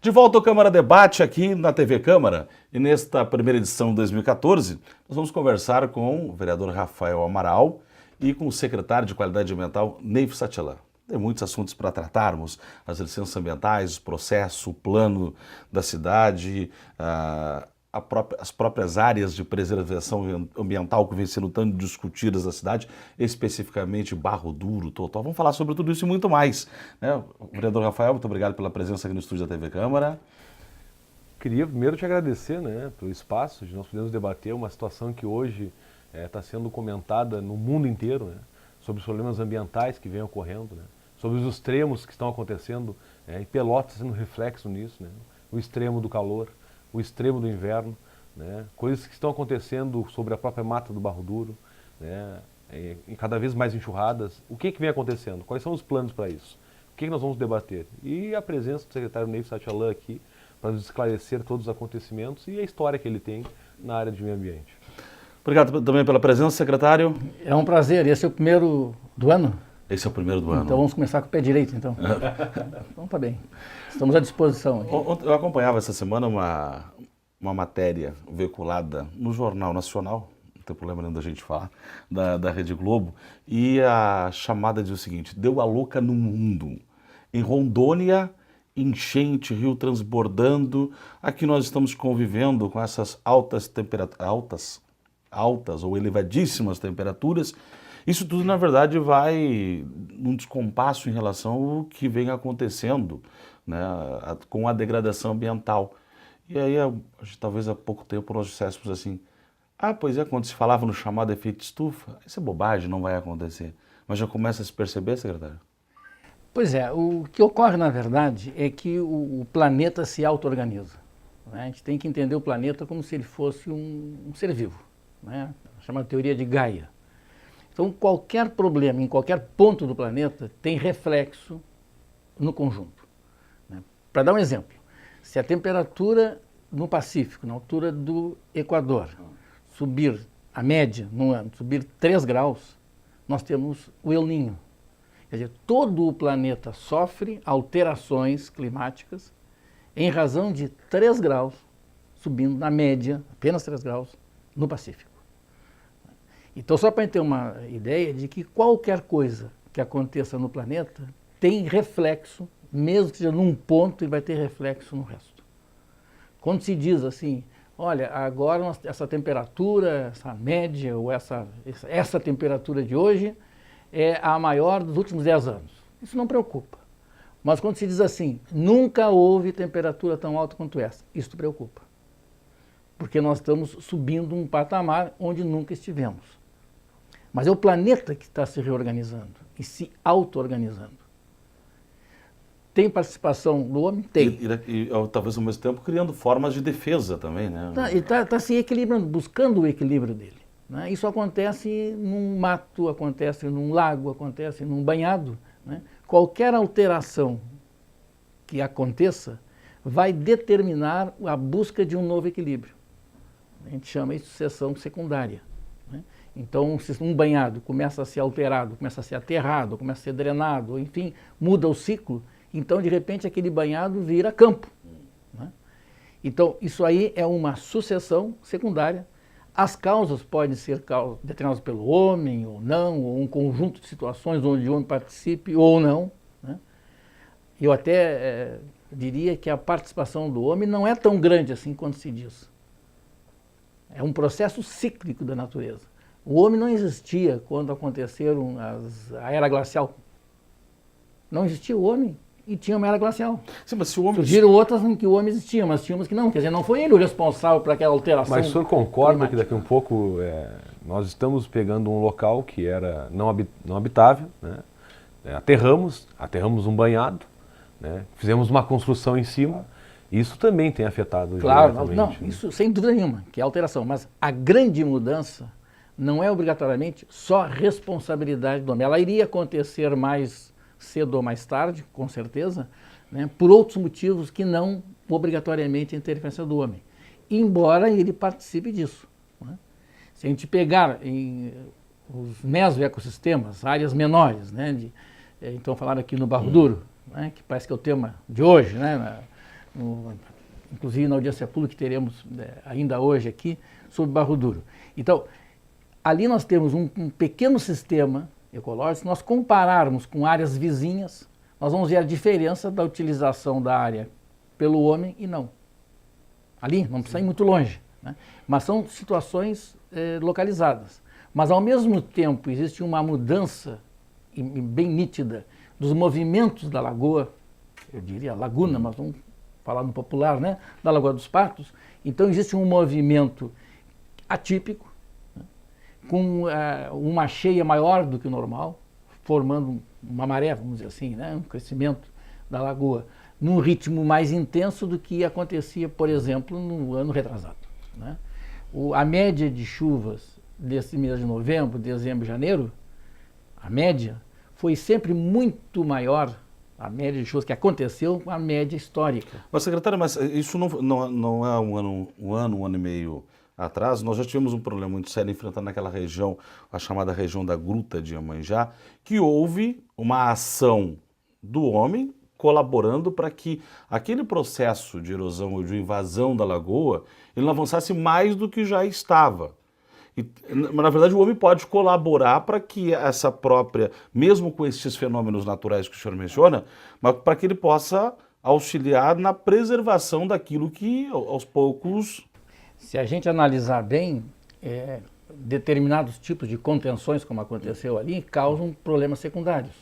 De volta ao Câmara Debate aqui na TV Câmara, e nesta primeira edição de 2014, nós vamos conversar com o vereador Rafael Amaral e com o secretário de Qualidade Ambiental, Neif Satchelan. Tem muitos assuntos para tratarmos, as licenças ambientais, os processos, o plano da cidade, as próprias áreas de preservação ambiental que vêm sendo tanto discutidas na cidade, especificamente Barro Duro, Totó. Vamos falar sobre tudo isso e muito mais, né? O vereador Rafael, muito obrigado pela presença aqui no estúdio da TV Câmara. Queria primeiro te agradecer, né, pelo espaço de nós podermos debater uma situação que hoje está sendo comentada no mundo inteiro, né, sobre os problemas ambientais que vêm ocorrendo, né, sobre os extremos que estão acontecendo, e Pelotas sendo reflexo nisso, né, o extremo do calor, o extremo do inverno, né, coisas que estão acontecendo sobre a própria mata do Barro Duro, né, e cada vez mais enxurradas. O que vem acontecendo? Quais são os planos para isso? O que nós vamos debater? E a presença do secretário Neif Satchelan aqui para nos esclarecer todos os acontecimentos e a história que ele tem na área de meio ambiente. Obrigado também pela presença, secretário. É um prazer. Esse é o primeiro do ano? Esse é o primeiro do ano. Então vamos começar com o pé direito, então. Então tá bem. Estamos à disposição aqui. Eu acompanhava essa semana uma matéria veiculada no Jornal Nacional, não tem problema nenhum da gente falar, da Rede Globo, e a chamada diz o seguinte: deu a louca no mundo. Em Rondônia, enchente, rio transbordando. Aqui nós estamos convivendo com essas altas ou elevadíssimas temperaturas. Isso tudo, na verdade, vai num descompasso em relação ao que vem acontecendo, né, com a degradação ambiental. E aí, talvez há pouco tempo, nós disséssemos assim: pois é, quando se falava no chamado efeito estufa, isso é bobagem, não vai acontecer. Mas já começa a se perceber, secretário? Pois é, o que ocorre, na verdade, é que o planeta se auto-organiza, né? A gente tem que entender o planeta como se ele fosse um ser vivo, né? Chamada teoria de Gaia. Então, qualquer problema em qualquer ponto do planeta tem reflexo no conjunto, né? Para dar um exemplo, se a temperatura no Pacífico, na altura do Equador, subir, a média no ano, subir 3 graus, nós temos o El Niño. Quer dizer, todo o planeta sofre alterações climáticas em razão de 3 graus, subindo na média, apenas 3 graus, no Pacífico. Então, só para ter uma ideia de que qualquer coisa que aconteça no planeta tem reflexo, mesmo que seja num ponto, ele vai ter reflexo no resto. Quando se diz assim, olha, agora essa temperatura, essa média, ou essa temperatura de hoje é a maior dos últimos 10 anos. Isso não preocupa. Mas quando se diz assim, nunca houve temperatura tão alta quanto essa, isso preocupa. Porque nós estamos subindo um patamar onde nunca estivemos. Mas é o planeta que está se reorganizando e se auto-organizando. Tem participação do homem? Tem. E talvez ao mesmo tempo criando formas de defesa também, né? Ele está se equilibrando, buscando o equilíbrio dele, né? Isso acontece num mato, acontece num lago, acontece num banhado, né? Qualquer alteração que aconteça vai determinar a busca de um novo equilíbrio. A gente chama isso de sucessão secundária, né? Então, se um banhado começa a ser alterado, começa a ser aterrado, começa a ser drenado, enfim, muda o ciclo, então, de repente, aquele banhado vira campo, né? Então, isso aí é uma sucessão secundária. As causas podem ser determinadas pelo homem ou não, ou um conjunto de situações onde o homem participe ou não, né? Eu até diria que a participação do homem não é tão grande assim quanto se diz. É um processo cíclico da natureza. O homem não existia quando aconteceram a era glacial. Não existia o homem e tinha uma era glacial. Sim, mas se o homem... Surgiram outras em que o homem existia, mas tinha umas que não. Quer dizer, não foi ele o responsável por aquela alteração. Mas o senhor concorda climática. que daqui a um pouco nós estamos pegando um local que era não habitável, né? Aterramos um banhado, né? Fizemos uma construção em cima. Isso também tem afetado diretamente. Claro, não, isso sem dúvida nenhuma, que é alteração. Mas a grande mudança não é obrigatoriamente só responsabilidade do homem. Ela iria acontecer mais cedo ou mais tarde, com certeza, né, por outros motivos que não obrigatoriamente a interferência do homem, embora ele participe disso, né? Se a gente pegar os mesoecossistemas, áreas menores, né, então falaram aqui no Barro Duro, né, que parece que é o tema de hoje, né, inclusive na audiência pública que teremos ainda hoje aqui, sobre Barro Duro. Então, ali nós temos um pequeno sistema ecológico. Se nós compararmos com áreas vizinhas, nós vamos ver a diferença da utilização da área pelo homem e não. Ali, não precisa ir muito longe, né? Mas são situações localizadas. Mas, ao mesmo tempo, existe uma mudança bem nítida dos movimentos da lagoa, eu diria laguna, mas vamos falar no popular, né? Da Lagoa dos Patos. Então, existe um movimento atípico, né? Com uma cheia maior do que o normal, formando uma maré, vamos dizer assim, né? Um crescimento da lagoa, num ritmo mais intenso do que acontecia, por exemplo, no ano retrasado, né? A média de chuvas desse mês de novembro, dezembro e janeiro, a média foi sempre muito maior, a média de chuvas que aconteceu, a média histórica. Mas, secretário, mas isso não é um ano e meio atrás. Nós já tivemos um problema muito sério enfrentando naquela região, a chamada região da Gruta de Iemanjá, que houve uma ação do homem colaborando para que aquele processo de erosão ou de invasão da lagoa ele não avançasse mais do que já estava. Mas, na verdade, o homem pode colaborar para que essa própria, mesmo com esses fenômenos naturais que o senhor menciona, mas para que ele possa auxiliar na preservação daquilo que, aos poucos... Se a gente analisar bem, determinados tipos de contenções, como aconteceu ali, causam problemas secundários.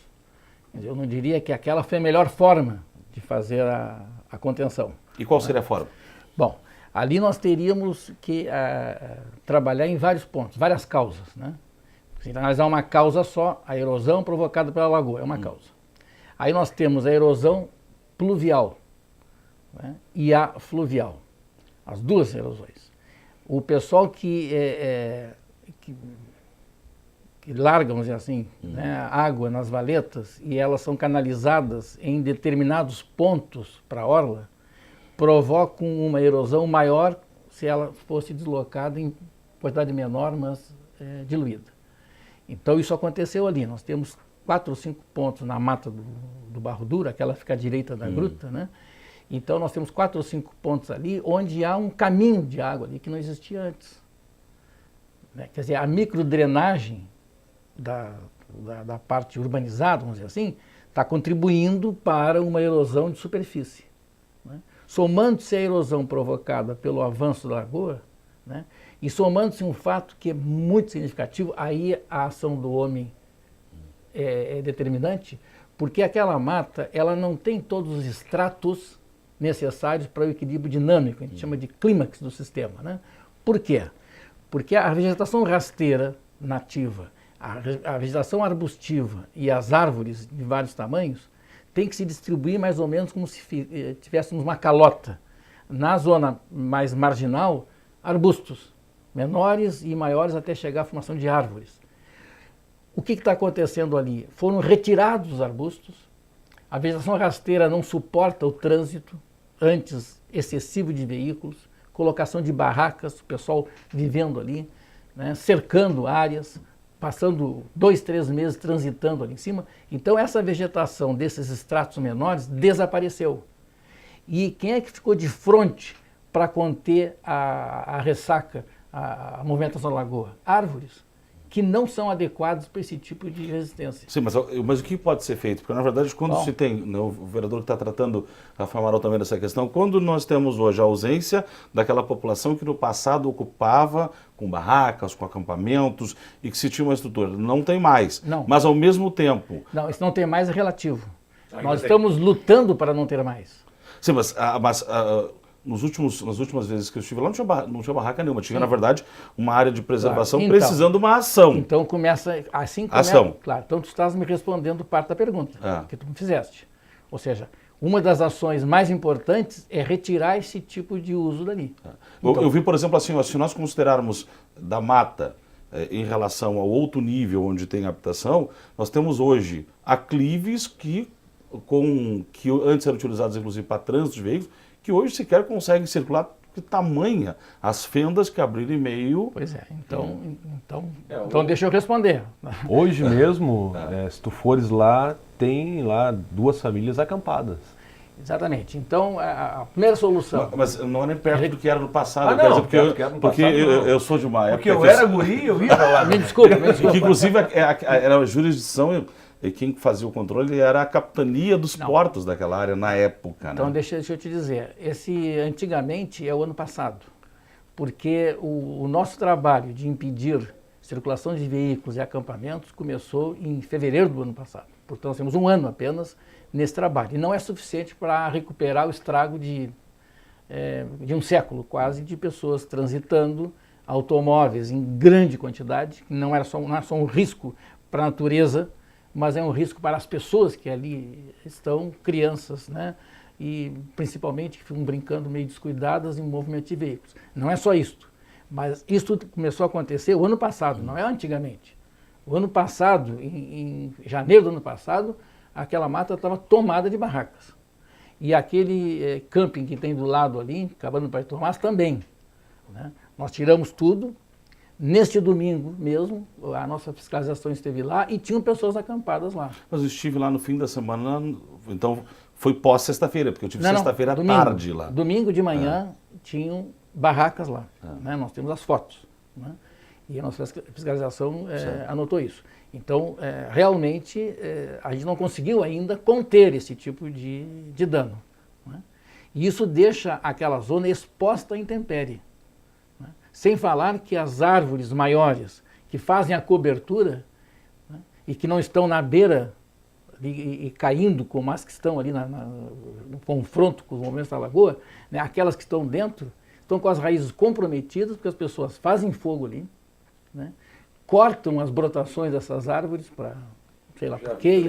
Eu não diria que aquela foi a melhor forma de fazer a contenção. E qual seria a forma? Bom, ali nós teríamos que trabalhar em vários pontos, várias causas, né? Se analisar uma causa só, a erosão provocada pela lagoa, é uma causa. Aí nós temos a erosão pluvial, né? E a fluvial, as duas erosões. O pessoal que larga, vamos dizer assim, né, água nas valetas e elas são canalizadas em determinados pontos para a orla, provocam uma erosão maior se ela fosse deslocada em quantidade menor, mas diluída. Então isso aconteceu ali. Nós temos 4 ou 5 pontos na mata do Barro Duro, aquela fica à direita da gruta, né? Então nós temos 4 ou 5 pontos ali onde há um caminho de água ali que não existia antes, né? Quer dizer, a microdrenagem da parte urbanizada, vamos dizer assim, está contribuindo para uma erosão de superfície, né? Somando-se a erosão provocada pelo avanço da lagoa, né? E somando-se um fato que é muito significativo, aí a ação do homem é determinante, porque aquela mata ela não tem todos os estratos necessários para o equilíbrio dinâmico, a gente chama de clímax do sistema, né? Por quê? Porque a vegetação rasteira nativa, a vegetação arbustiva e as árvores de vários tamanhos tem que se distribuir mais ou menos como se tivéssemos uma calota. Na zona mais marginal, arbustos, menores e maiores até chegar à formação de árvores. O que está acontecendo ali? Foram retirados os arbustos, a vegetação rasteira não suporta o trânsito antes excessivo de veículos, colocação de barracas, o pessoal vivendo ali, né, cercando áreas, passando 2, 3 meses transitando ali em cima. Então essa vegetação desses estratos menores desapareceu. E quem é que ficou de frente para conter a ressaca, a movimentação da lagoa? Árvores, que não são adequadas para esse tipo de resistência. Sim, mas o que pode ser feito? Porque, na verdade, quando se tem, né, o vereador que está tratando, Rafael Amaral, também dessa questão, quando nós temos hoje a ausência daquela população que no passado ocupava com barracas, com acampamentos, e que se tinha uma estrutura, não tem mais. Não. Mas, ao mesmo tempo... Não, isso não tem mais é relativo. Nós estamos lutando para não ter mais. Sim, mas nas últimas vezes que eu estive lá, não tinha barraca nenhuma. Tinha, na verdade, uma área de preservação claro. Então, precisando de uma ação. Então começa, assim começa, ação. Claro, então tu estás me respondendo parte da pergunta que tu me fizeste. Ou seja, uma das ações mais importantes é retirar esse tipo de uso dali. Então, eu vi, por exemplo, assim, se nós considerarmos da mata em relação ao outro nível onde tem habitação, nós temos hoje aclives que antes eram utilizados, inclusive, para trânsito de veículos, que hoje sequer conseguem circular, porque tamanha as fendas que abriram em meio... Pois é, então deixa eu responder. Hoje mesmo, se tu fores lá, tem lá 2 famílias acampadas. Exatamente. Então, a primeira solução... Mas não é nem perto do que era no passado. Ah, quer não, dizer, porque perto do que era no porque passado, não. eu sou de uma época... Porque eu era guri, eu ia pra lá. Me desculpa, me desculpa. Que inclusive era a jurisdição e quem fazia o controle era a capitania dos portos daquela área na época. Então, né? deixa eu te dizer, esse antigamente é o ano passado, porque o nosso trabalho de impedir circulação de veículos e acampamentos começou em fevereiro do ano passado. Portanto, nós temos um ano apenas nesse trabalho. E não é suficiente para recuperar o estrago de um século quase de pessoas transitando, automóveis em grande quantidade, que não é só um risco para a natureza, mas é um risco para as pessoas que ali estão, crianças, né? E principalmente que ficam brincando meio descuidadas em movimento de veículos. Não é só isto, mas isso começou a acontecer o ano passado, não é antigamente. O ano passado, em janeiro do ano passado, aquela mata estava tomada de barracas. E aquele camping que tem do lado ali, acabando para Tomás, também. Né? Nós tiramos tudo. Neste domingo mesmo, a nossa fiscalização esteve lá e tinham pessoas acampadas lá. Mas eu estive lá no fim da semana, então foi pós-sexta-feira, porque eu tive Não, sexta-feira à domingo. tarde lá. Domingo de manhã tinham barracas lá. Né? Nós temos as fotos. Né? E a nossa fiscalização anotou isso. Então, realmente, a gente não conseguiu ainda conter esse tipo de dano. Né? E isso deixa aquela zona exposta à intempérie. Né? Sem falar que as árvores maiores que fazem a cobertura, né, e que não estão na beira e caindo como as que estão ali no confronto com os movimentos da lagoa, né, aquelas que estão dentro, estão com as raízes comprometidas, porque as pessoas fazem fogo ali, né, cortam as brotações dessas árvores para, sei lá por quê,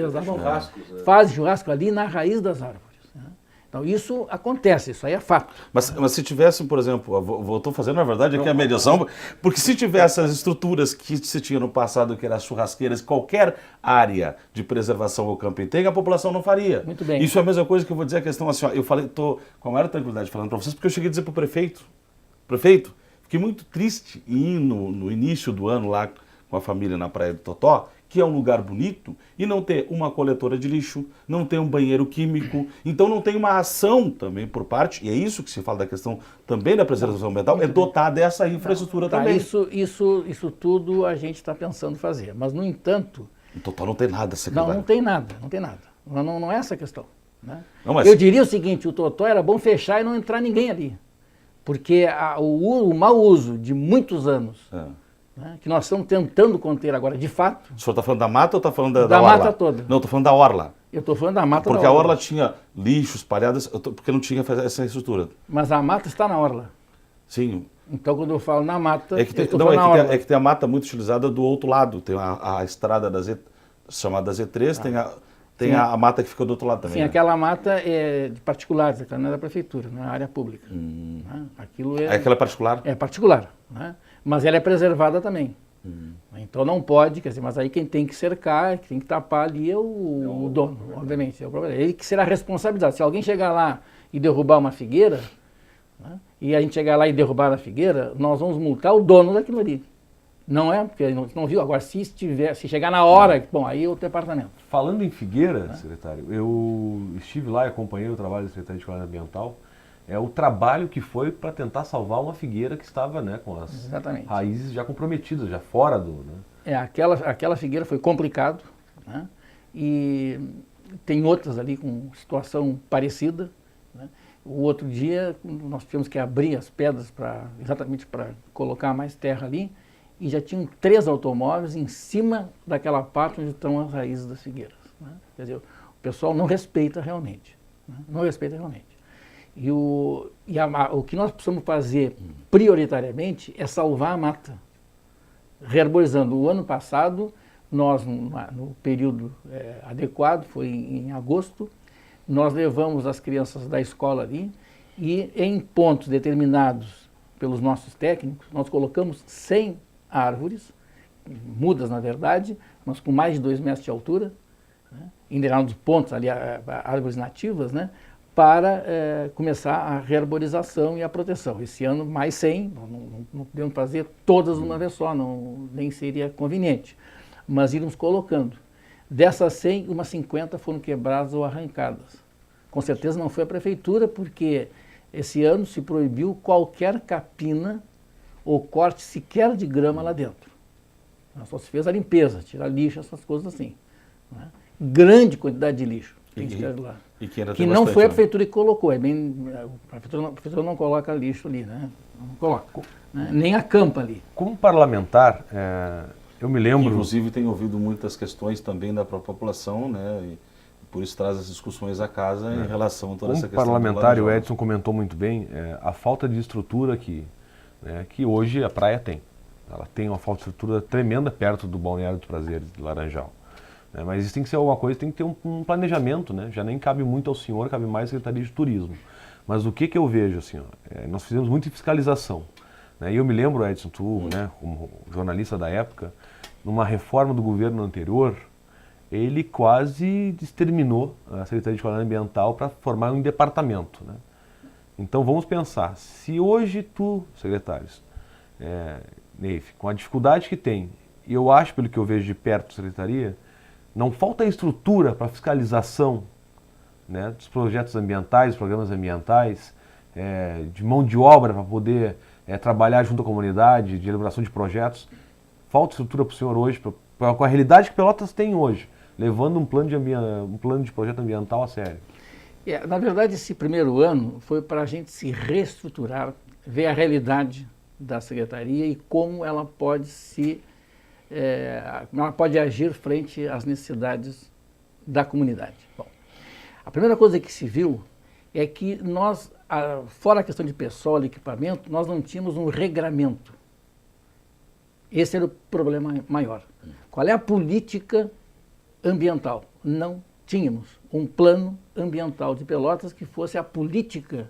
fazem churrasco ali na raiz das árvores. Né. Então isso acontece, isso aí é fato. Mas se tivesse, por exemplo, estou fazendo na verdade aqui a mediação, porque se tivesse as estruturas que se tinha no passado, que eram as churrasqueiras, qualquer área de preservação ou camping tem, a população não faria. Muito bem. Isso é a mesma coisa que eu vou dizer a questão assim, ó, eu falei, estou com a maior tranquilidade falando para vocês, porque eu cheguei a dizer para o prefeito, fiquei muito triste em ir no início do ano lá com a família na Praia do Totó, que é um lugar bonito, e não ter uma coletora de lixo, não ter um banheiro químico, então não tem uma ação também por parte, e é isso que se fala da questão também da preservação ambiental, é dotar dessa infraestrutura também. Isso tudo a gente está pensando fazer, mas no entanto... O Totó não tem nada, secretário. Não tem nada. Não é essa a questão. Né? Não, mas... Eu diria o seguinte, o Totó era bom fechar e não entrar ninguém ali, porque o mau uso de muitos anos... Né, que nós estamos tentando conter agora, de fato. O senhor está falando da mata ou está falando da orla? Da mata toda. Não, estou falando da orla. Eu estou falando da mata porque da orla. Porque a orla tinha lixo espalhado, porque não tinha essa estrutura. Mas a mata está na orla. Sim. Então, quando eu falo na mata, é que tem, é que tem a mata muito utilizada do outro lado. Tem a estrada chamada Z3, tem a mata que fica do outro lado também. Sim, né? Aquela mata é de particulares, aquela não é da prefeitura, não é área pública. Né? Aquilo aquela é particular? É particular, né? Mas ela é preservada também. Então não pode, quer dizer, mas aí quem tem que cercar, quem tem que tapar ali é o dono, obviamente. É o problema. Ele que será responsabilizado. Se alguém chegar lá e derrubar uma figueira, né, e a gente chegar lá e derrubar a figueira, nós vamos multar o dono daquilo ali. Não é, porque não viu. Agora, se chegar na hora, bom, aí é o departamento. Falando em figueira, secretário, eu estive lá e acompanhei o trabalho da Secretaria de Qualidade Ambiental. É o trabalho que foi para tentar salvar uma figueira que estava, né, com as raízes já comprometidas, já fora do... Né? Aquela figueira foi complicado, né? E tem outras ali com situação parecida. Né? O outro dia nós tivemos que abrir as pedras exatamente para colocar mais terra ali, e já tinham 3 automóveis em cima daquela parte onde estão as raízes das figueiras. Né? Quer dizer, o pessoal não respeita realmente. Né? Não respeita realmente. E o que nós precisamos fazer prioritariamente é salvar a mata, rearborizando. O ano passado, nós, no período adequado, foi em agosto, nós levamos as crianças da escola ali e em pontos determinados pelos nossos técnicos, nós colocamos 100 árvores, mudas na verdade, mas com mais de 2 metros de altura, né, em determinados pontos ali, árvores nativas, né, para começar a rearborização e a proteção. Esse ano, mais 100, não podemos fazer todas uma vez só, nem seria conveniente, mas irmos colocando. Dessas 100, umas 50 foram quebradas ou arrancadas, Com certeza não foi a prefeitura, porque esse ano se proibiu qualquer capina ou corte sequer de grama lá dentro. Só se fez a limpeza, tirar lixo, essas coisas assim. Né? Grande quantidade de lixo tem que tirar lá. Que não foi a prefeitura que colocou, a prefeitura não coloca lixo ali, né? Não coloca. Né? Nem acampa ali. Como parlamentar, eu me lembro... Inclusive tem ouvido muitas questões também da própria população, né? E por isso traz as discussões à casa em relação a toda essa questão. Como parlamentar, o Edson comentou muito bem, a falta de estrutura que hoje a praia tem. Ela tem uma falta de estrutura tremenda perto do Balneário dos Prazeres, de Laranjal. Mas isso tem que ser alguma coisa, tem que ter um planejamento, né? Já nem cabe muito ao senhor, cabe mais à Secretaria de Turismo. Mas o que eu vejo, assim, nós fizemos muita fiscalização. Né? E eu me lembro, Edson, tu, né, como jornalista da época, numa reforma do governo anterior, ele quase exterminou a Secretaria de Qualidade Ambiental para formar um departamento. Né? Então vamos pensar, se hoje tu, secretários, Neif, com a dificuldade que tem, e eu acho, pelo que eu vejo de perto da Secretaria, não falta estrutura para fiscalização, né, dos projetos ambientais, dos programas ambientais, de mão de obra para poder trabalhar junto à comunidade, de elaboração de projetos. Falta estrutura para o senhor hoje, com a realidade que Pelotas tem hoje, levando um plano de projeto ambiental a sério. Na verdade, esse primeiro ano foi para a gente se reestruturar, ver a realidade da Secretaria e como ela pode ela pode agir frente às necessidades da comunidade. Bom, a primeira coisa que se viu é que nós, fora a questão de pessoal e equipamento, nós não tínhamos um regramento. Esse era o problema maior. Qual é a política ambiental? Não tínhamos um plano ambiental de Pelotas que fosse a política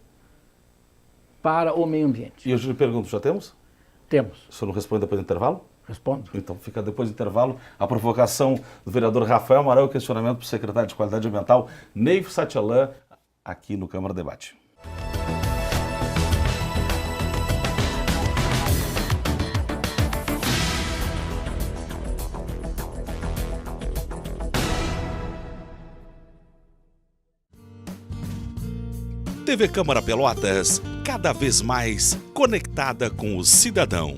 para o meio ambiente. E eu lhe pergunto, já temos? Temos. O senhor não responde depois do intervalo? Respondo. Então fica depois do intervalo a provocação do vereador Rafael Amaral e o questionamento para o secretário de Qualidade Ambiental, Neif Satchelan, aqui no Câmara Debate. TV Câmara Pelotas, cada vez mais conectada com o cidadão.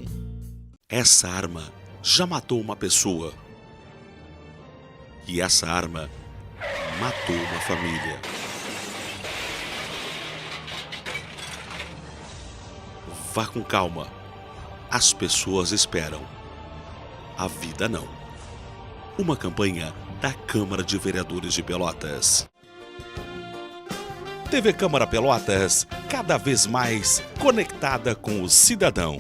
Essa arma já matou uma pessoa. E essa arma matou uma família. Vá com calma. As pessoas esperam. A vida não. Uma campanha da Câmara de Vereadores de Pelotas. TV Câmara Pelotas, cada vez mais conectada com o cidadão.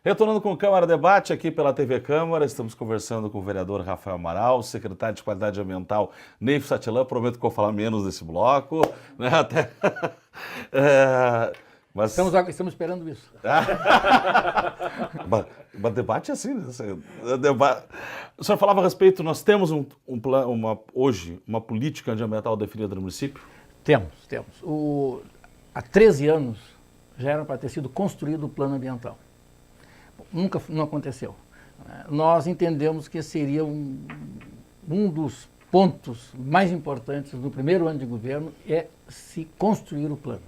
Retornando com o Câmara Debate aqui pela TV Câmara, estamos conversando com o vereador Rafael Amaral, secretário de Qualidade Ambiental Neif Satchelan. Prometo que vou falar menos desse bloco, né? Até... Mas... Estamos esperando isso. Mas debate é assim, né? O senhor falava a respeito, nós temos hoje uma política ambiental definida no município? Temos. Há 13 anos já era para ter sido construído o plano ambiental. Nunca não aconteceu. Nós entendemos que seria um dos pontos mais importantes do primeiro ano de governo é se construir o plano.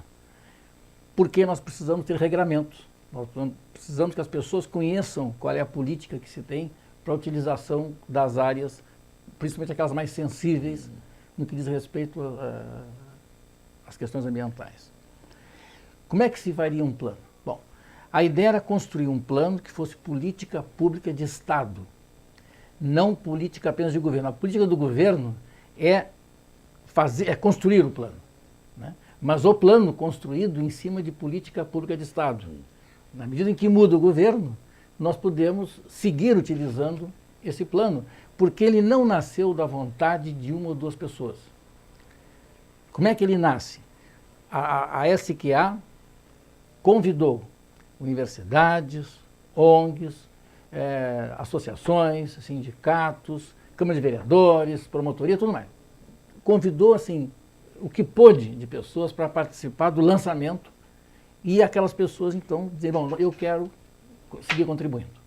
Porque nós precisamos ter regramentos, nós precisamos que as pessoas conheçam qual é a política que se tem para a utilização das áreas, principalmente aquelas mais sensíveis no que diz respeito às questões ambientais. Como é que se faria um plano? Bom, a ideia era construir um plano que fosse política pública de Estado, não política apenas de governo. A política do governo é construir o plano, né? Mas o plano construído em cima de política pública de Estado. Na medida em que muda o governo, nós podemos seguir utilizando esse plano, porque ele não nasceu da vontade de uma ou duas pessoas. Como é que ele nasce? A SQA convidou universidades, ONGs, associações, sindicatos, Câmara de Vereadores, promotoria, tudo mais. Convidou, assim, o que pôde de pessoas para participar do lançamento e aquelas pessoas, então, dizer, bom, eu quero seguir contribuindo.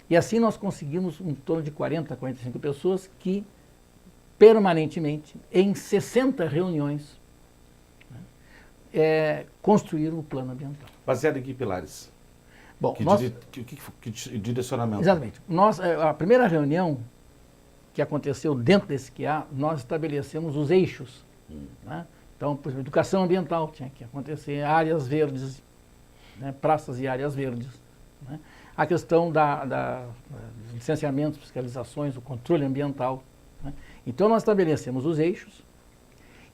E assim nós conseguimos em torno de 40, 45 pessoas que, permanentemente, em 60 reuniões, construíram o plano ambiental. Baseado em que pilares? Bom, Que direcionamento? exatamente. A primeira reunião que aconteceu dentro desse QA, nós estabelecemos os eixos. Né? Então, por exemplo, educação ambiental tinha que acontecer, áreas verdes, né? Praças e áreas verdes. Né? A questão dos licenciamentos, fiscalizações, o controle ambiental. Né? Então, nós estabelecemos os eixos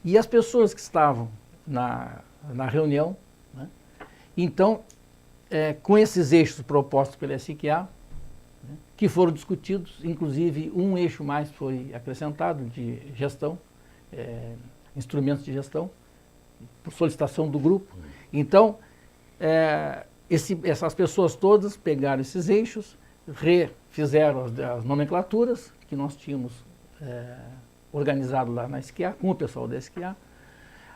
e as pessoas que estavam na reunião, né? Então, com esses eixos propostos pela SQA, né? Que foram discutidos, inclusive um eixo mais foi acrescentado de gestão, instrumentos de gestão, por solicitação do grupo. Então, essas pessoas todas pegaram esses eixos, refizeram as nomenclaturas que nós tínhamos organizado lá na SQA, com o pessoal da SQA.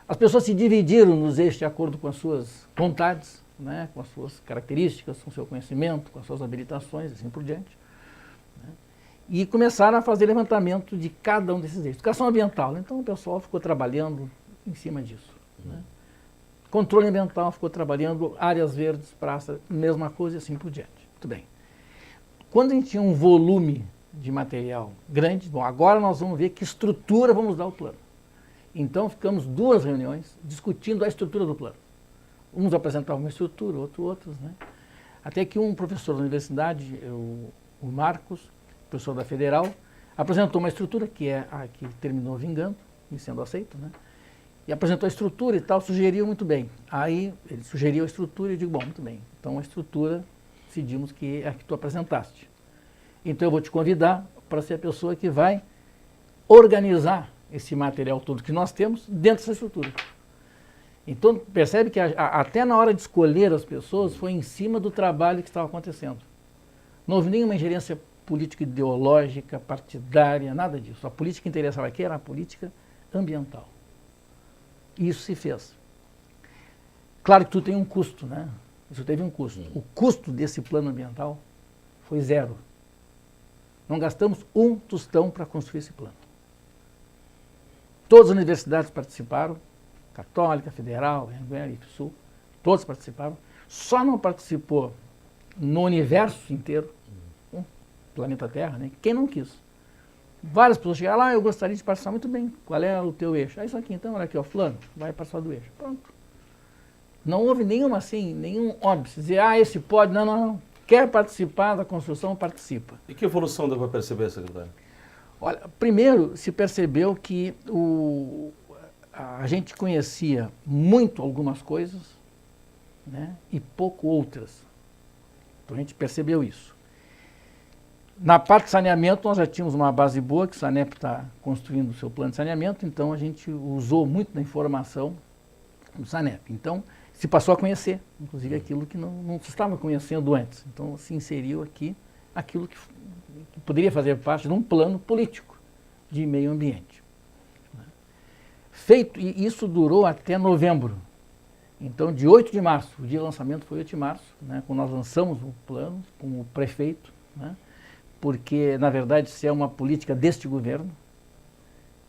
As pessoas se dividiram nos eixos de acordo com as suas vontades, né, com as suas características, com o seu conhecimento, com as suas habilitações, assim por diante. Né, e começaram a fazer levantamento de cada um desses eixos. Educação ambiental, então o pessoal ficou trabalhando em cima disso. Né. Controle ambiental ficou trabalhando, áreas verdes, praça, mesma coisa e assim por diante. Muito bem. Quando a gente tinha um volume de material grande, bom, agora nós vamos ver que estrutura vamos dar ao plano. Então, ficamos 2 reuniões discutindo a estrutura do plano. Uns apresentavam uma estrutura, outros, né? Até que um professor da universidade, o Marcos, professor da Federal, apresentou uma estrutura que é a que terminou vingando e sendo aceita, né? E apresentou a estrutura e tal, sugeriu muito bem. Aí, ele sugeriu a estrutura e eu digo, bom, muito bem. Então, a estrutura, decidimos que é a que tu apresentaste. Então, eu vou te convidar para ser a pessoa que vai organizar esse material todo que nós temos dentro dessa estrutura. Então, percebe que até na hora de escolher as pessoas foi em cima do trabalho que estava acontecendo. Não houve nenhuma ingerência política ideológica, partidária, nada disso. A política que interessava aqui era a política ambiental. Isso se fez. Claro que tudo tem um custo, né? Isso teve um custo. O custo desse plano ambiental foi 0. Não gastamos um tostão para construir esse plano. Todas as universidades participaram, Católica, Federal, Anhanguera, IFSU, todos participaram. Só não participou no universo inteiro, planeta Terra, né? Quem não quis. Várias pessoas chegaram lá, eu gostaria de participar, muito bem, qual é o teu eixo? Isso aqui então, olha aqui, ó, fulano, vai participar do eixo. Pronto. Não houve nenhum óbice, dizer, esse pode, não. Quer participar da construção, participa. E que evolução deu para perceber, secretário? Olha, primeiro se percebeu que a gente conhecia muito algumas coisas, né, e pouco outras. Então a gente percebeu isso. Na parte de saneamento nós já tínhamos uma base boa, que o Sanep está construindo o seu plano de saneamento, então a gente usou muito da informação do Sanep. Então se passou a conhecer, inclusive aquilo que não se estava conhecendo antes. Então se inseriu aqui aquilo que poderia fazer parte de um plano político de meio ambiente. Feito, e isso durou até novembro. Então, de 8 de março, o dia do lançamento foi 8 de março, né, quando nós lançamos o plano com o prefeito, né, porque, na verdade, isso é uma política deste governo,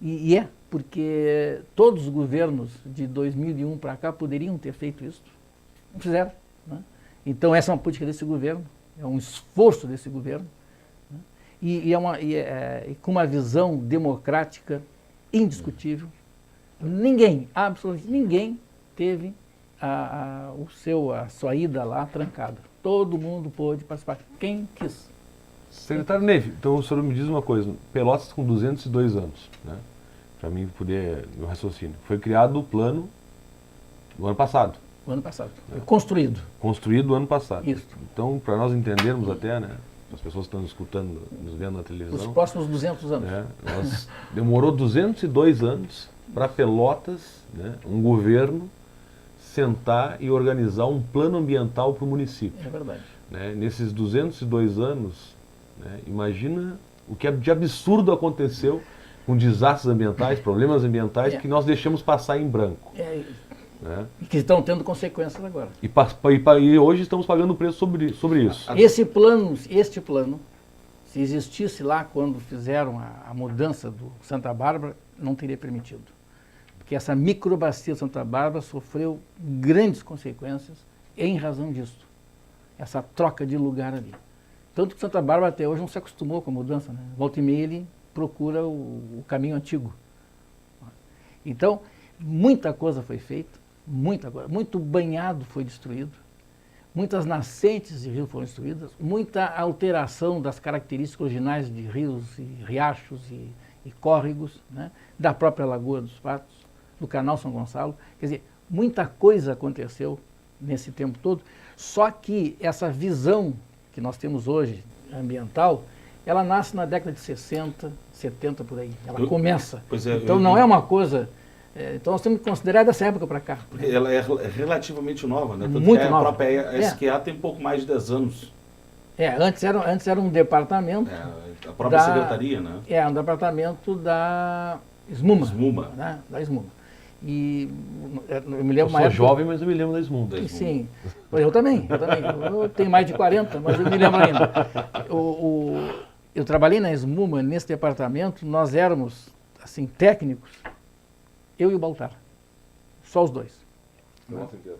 e porque todos os governos de 2001 para cá poderiam ter feito isso, não fizeram. Né? Então, essa é uma política desse governo, é um esforço desse governo, né? E com uma visão democrática indiscutível. Ninguém, absolutamente ninguém, teve a sua ida lá trancada. Todo mundo pôde participar, quem quis. Secretário Neve, então o senhor me diz uma coisa, Pelotas com 202 anos, né? Para mim poder, meu raciocínio, foi criado o plano no ano passado. O ano passado, foi construído. Construído no ano passado. Isso. Então, para nós entendermos até, né, as pessoas que estão nos escutando, nos vendo na televisão. Os próximos 200 anos. Né, demorou 202 anos para Pelotas, né, um governo, sentar e organizar um plano ambiental para o município. É verdade. Né, nesses 202 anos, né, imagina o que de absurdo aconteceu com desastres ambientais, problemas ambientais que nós deixamos passar em branco. Né? E que estão tendo consequências agora. E hoje estamos pagando o preço sobre isso. Este plano, se existisse lá quando fizeram a mudança do Santa Bárbara, não teria permitido. Porque essa microbacia de Santa Bárbara sofreu grandes consequências em razão disso. Essa troca de lugar ali. Tanto que Santa Bárbara até hoje não se acostumou com a mudança, né? Volta e meia ele procura o caminho antigo. Então, muita coisa foi feita, muita coisa, muito banhado foi destruído, muitas nascentes de rio foram destruídas, muita alteração das características originais de rios e riachos e córregos, né? Da própria Lagoa dos Patos, do Canal São Gonçalo. Quer dizer, muita coisa aconteceu nesse tempo todo, só que essa visão que nós temos hoje, ambiental, ela nasce na década de 60, 70 por aí. Ela começa. Então não é uma coisa... então nós temos que considerar dessa época para cá. Porque ela é relativamente nova, né? Tanto Muito que nova. A própria SQA tem pouco mais de 10 anos. Antes era um departamento... a própria secretaria, né? Um departamento da SMUMA. SMUMA. Né? Da SMUMA. E eu me lembro eu sou jovem, mas eu me lembro da SMUMA. Sim, eu também. Eu tenho mais de 40, mas eu me lembro ainda. Eu trabalhei na SMUMA, nesse departamento, nós éramos, assim, técnicos, eu e o Baltar. Só os dois. Pelotas inteira.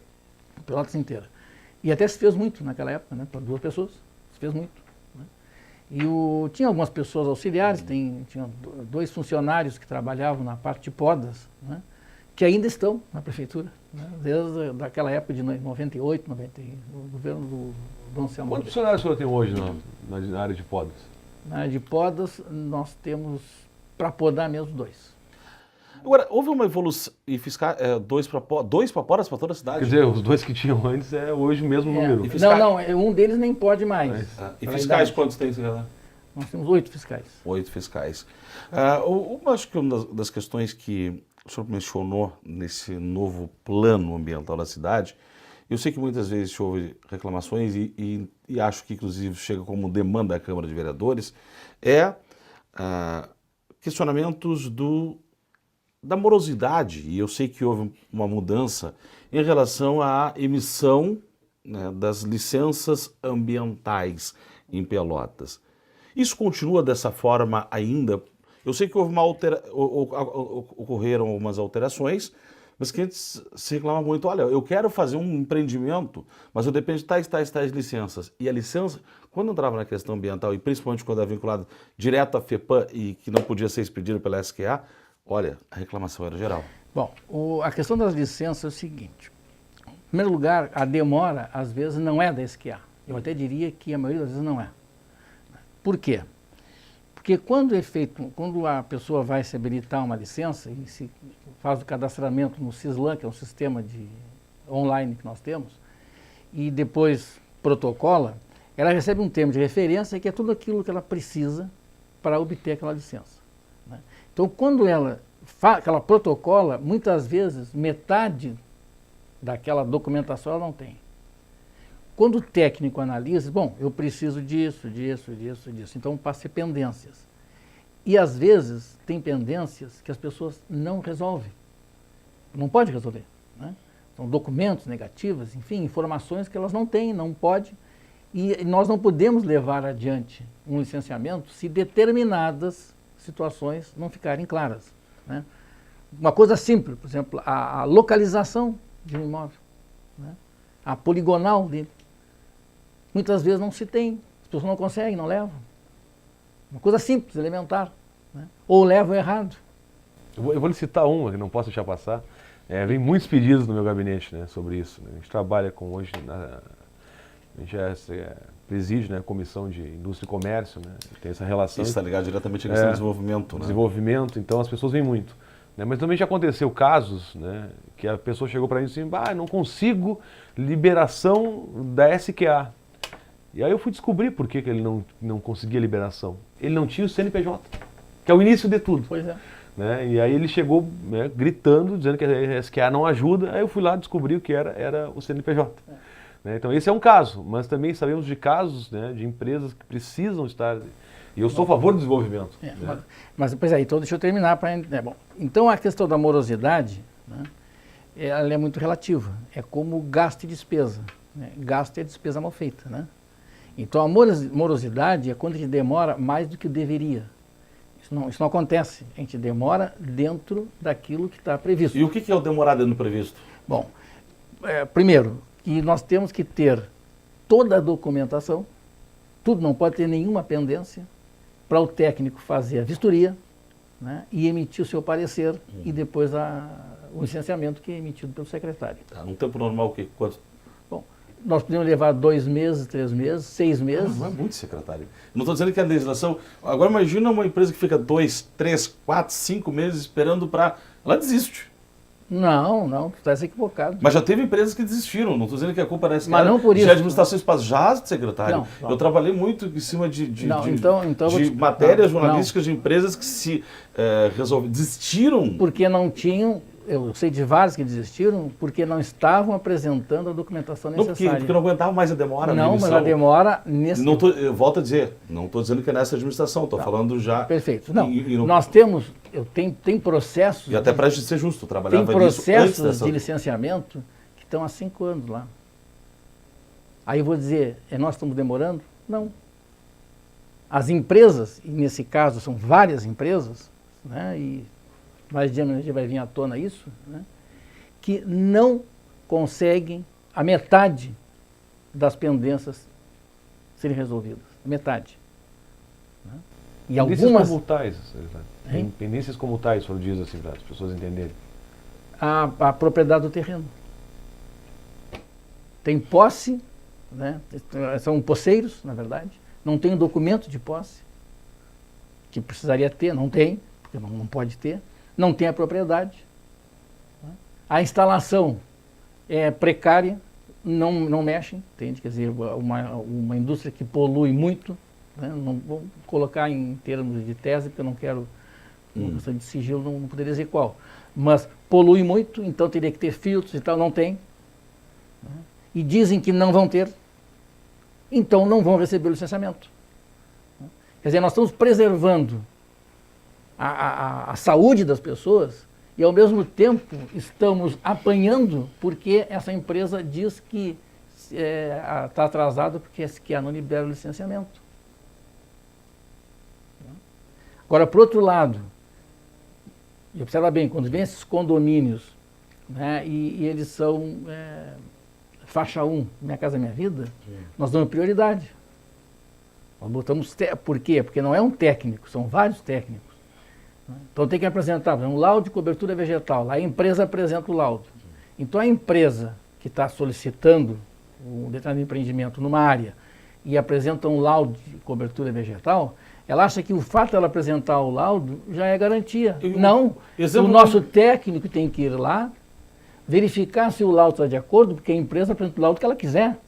Pelotas inteira. E até se fez muito naquela época, né? Para 2 pessoas, se fez muito. Né? E tinha algumas pessoas auxiliares, tinha 2 funcionários que trabalhavam na parte de podas, né? Que ainda estão na prefeitura, né? Desde aquela época de 98, 90, no governo do Dom Anselmo. Quantos funcionários o senhor tem hoje na área de podas? Na área de podas, nós temos, para podar mesmo, 2. Agora, houve uma evolução e fiscal, 2 para podas para toda a cidade? Quer dizer, os 2 que tinham antes é hoje o mesmo número. Não, um deles nem pode mais. E fiscais quantos tem? Nós temos 8 fiscais. 8 fiscais. Acho que uma das questões que o senhor mencionou nesse novo plano ambiental da cidade, eu sei que muitas vezes houve reclamações e acho que inclusive chega como demanda da Câmara de Vereadores, questionamentos da morosidade, e eu sei que houve uma mudança em relação à emissão, né, das licenças ambientais em Pelotas. Isso continua dessa forma ainda? Eu sei que houve ocorreram algumas alterações, mas que antes se reclama muito, olha, eu quero fazer um empreendimento, mas eu dependo de tais licenças. E a licença, quando entrava na questão ambiental, e principalmente quando era vinculada direto à FEPAM e que não podia ser expedida pela SQA, olha, a reclamação era geral. Bom, a questão das licenças é o seguinte. Em primeiro lugar, a demora, às vezes, não é da SQA. Eu até diria que a maioria das vezes não é. Por quê? Porque quando a pessoa vai se habilitar uma licença e se faz o cadastramento no Cislan, que é um sistema online que nós temos, e depois protocola, ela recebe um termo de referência que é tudo aquilo que ela precisa para obter aquela licença. Né? Então, quando ela protocola, muitas vezes metade daquela documentação ela não tem. Quando o técnico analisa, bom, eu preciso disso. Então passa pendências. E às vezes tem pendências que as pessoas não resolvem. Não pode resolver. Né? São documentos negativos, enfim, informações que elas não têm, não podem. E nós não podemos levar adiante um licenciamento se determinadas situações não ficarem claras. Né? Uma coisa simples, por exemplo, a localização de um imóvel, né? A poligonal dele. Muitas vezes não se tem, as pessoas não conseguem, não levam. Uma coisa simples, elementar. Né? Ou levam errado. Eu vou lhe citar uma que não posso deixar passar. Vem muitos pedidos no meu gabinete, né, sobre isso. Né? A gente trabalha hoje, a gente preside, né, a Comissão de Indústria e Comércio, né? Tem essa relação. Isso está ligado diretamente à questão do desenvolvimento. Né? Desenvolvimento, então as pessoas vêm muito. Né? Mas também já aconteceu casos, né, que a pessoa chegou para mim e disse, não consigo liberação da SQA. E aí eu fui descobrir por que ele não conseguia liberação. Ele não tinha o CNPJ, que é o início de tudo. Pois é. Né? E aí ele chegou, né, gritando, dizendo que a SQA não ajuda. Aí eu fui lá descobrir o que era o CNPJ. né? Então esse é um caso, mas também sabemos de casos, né, de empresas que precisam estar... E eu sou a favor do desenvolvimento. Né? Pois é, então deixa eu terminar para... bom, então a questão da morosidade, né, ela é muito relativa. É como gasto e despesa. Né? Gasto é despesa mal feita. Né? Então a morosidade é quando a gente demora mais do que deveria. Isso não acontece. A gente demora dentro daquilo que está previsto. E o que é o demorar dentro do previsto? Bom, primeiro, que nós temos que ter toda a documentação, tudo, não pode ter nenhuma pendência, para o técnico fazer a vistoria, né, e emitir o seu parecer e depois o licenciamento que é emitido pelo secretário. Tá, num tempo normal, quanto? Bom, nós podemos levar 2 meses, 3 meses, 6 meses. Não é muito, secretário. Não estou dizendo que a legislação... Agora imagina uma empresa que fica 2, 3, 4, 5 meses esperando para... Ela desiste. Não, tu estás equivocado. Mas já teve empresas que desistiram, não estou dizendo que a culpa é dessa. Mas não por isso. De administração espaço, já, secretário. Não. Eu trabalhei muito em cima de de matérias jornalísticas de empresas que se desistiram. Porque não tinham, eu sei de vários que desistiram, porque não estavam apresentando a documentação necessária. Não, porque não aguentavam mais a demora. Não, mas a demora nesse... Eu volto a dizer, não estou dizendo que é nessa administração, estou falando já... Perfeito. Não, nós temos, tem processos... E até para ser justo, eu trabalhava tem processos de licenciamento que estão há 5 anos lá. Aí eu vou dizer, nós estamos demorando? Não. As empresas, e nesse caso são várias empresas, né, e mais de ano vai vir à tona isso, né, que não conseguem a metade das pendências serem resolvidas. Metade. Né? E pendências algumas... comutais, pendências comutais, o senhor diz assim, para as pessoas entenderem. A propriedade do terreno. Tem posse, né, são posseiros, na verdade, não tem documento de posse, que precisaria ter, não tem, porque não pode ter, não tem a propriedade. Né? A instalação é precária, não mexe, entende? Quer dizer, uma indústria que polui muito, né? Não vou colocar em termos de tese, porque eu não quero, uma questão de sigilo, não poderia dizer qual, mas polui muito, então teria que ter filtros e tal, não tem. Né? E dizem que não vão ter, então não vão receber o licenciamento. Quer dizer, nós estamos preservando a saúde das pessoas e, ao mesmo tempo, estamos apanhando porque essa empresa diz que está atrasada porque que não libera o licenciamento. Agora, por outro lado, e observa bem, quando vem esses condomínios, né, e eles são faixa 1, Minha Casa Minha Vida, nós damos prioridade. Nós botamos... Por quê? Porque não é um técnico, são vários técnicos. Então tem que apresentar um laudo de cobertura vegetal. Lá a empresa apresenta o laudo. Então a empresa que está solicitando um determinado empreendimento numa área e apresenta um laudo de cobertura vegetal, ela acha que o fato de ela apresentar o laudo já é garantia. Não. O nosso técnico tem que ir lá, verificar se o laudo está de acordo, porque a empresa apresenta o laudo que ela quiser.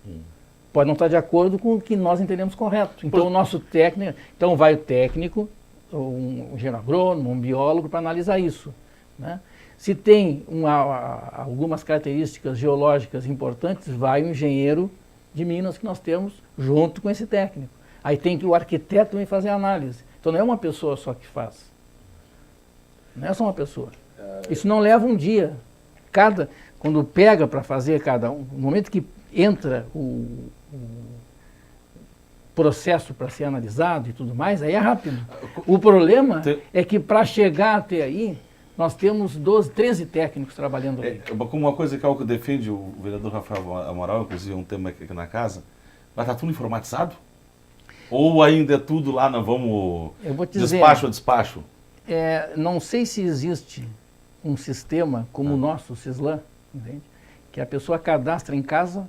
Pode não estar de acordo com o que nós entendemos correto. Então o nosso técnico, então vai o técnico, um engenheiro agrônomo, um biólogo para analisar isso. Né? Se tem algumas características geológicas importantes, vai o engenheiro de Minas que nós temos junto com esse técnico. Aí tem que o arquiteto também fazer a análise. Então não é uma pessoa só que faz. Não é só uma pessoa. Isso não leva um dia. Quando pega para fazer cada um, no momento que entra o processo para ser analisado e tudo mais, aí é rápido. O problema é que para chegar até aí, nós temos 13 técnicos trabalhando ali. Como uma coisa que é algo que defende o vereador Rafael Amaral, inclusive um tema aqui na casa, mas está tudo informatizado? Ou ainda é tudo lá, nós vamos despacho a despacho? Não sei se existe um sistema como o nosso, o Cislan, entende? Que a pessoa cadastra em casa,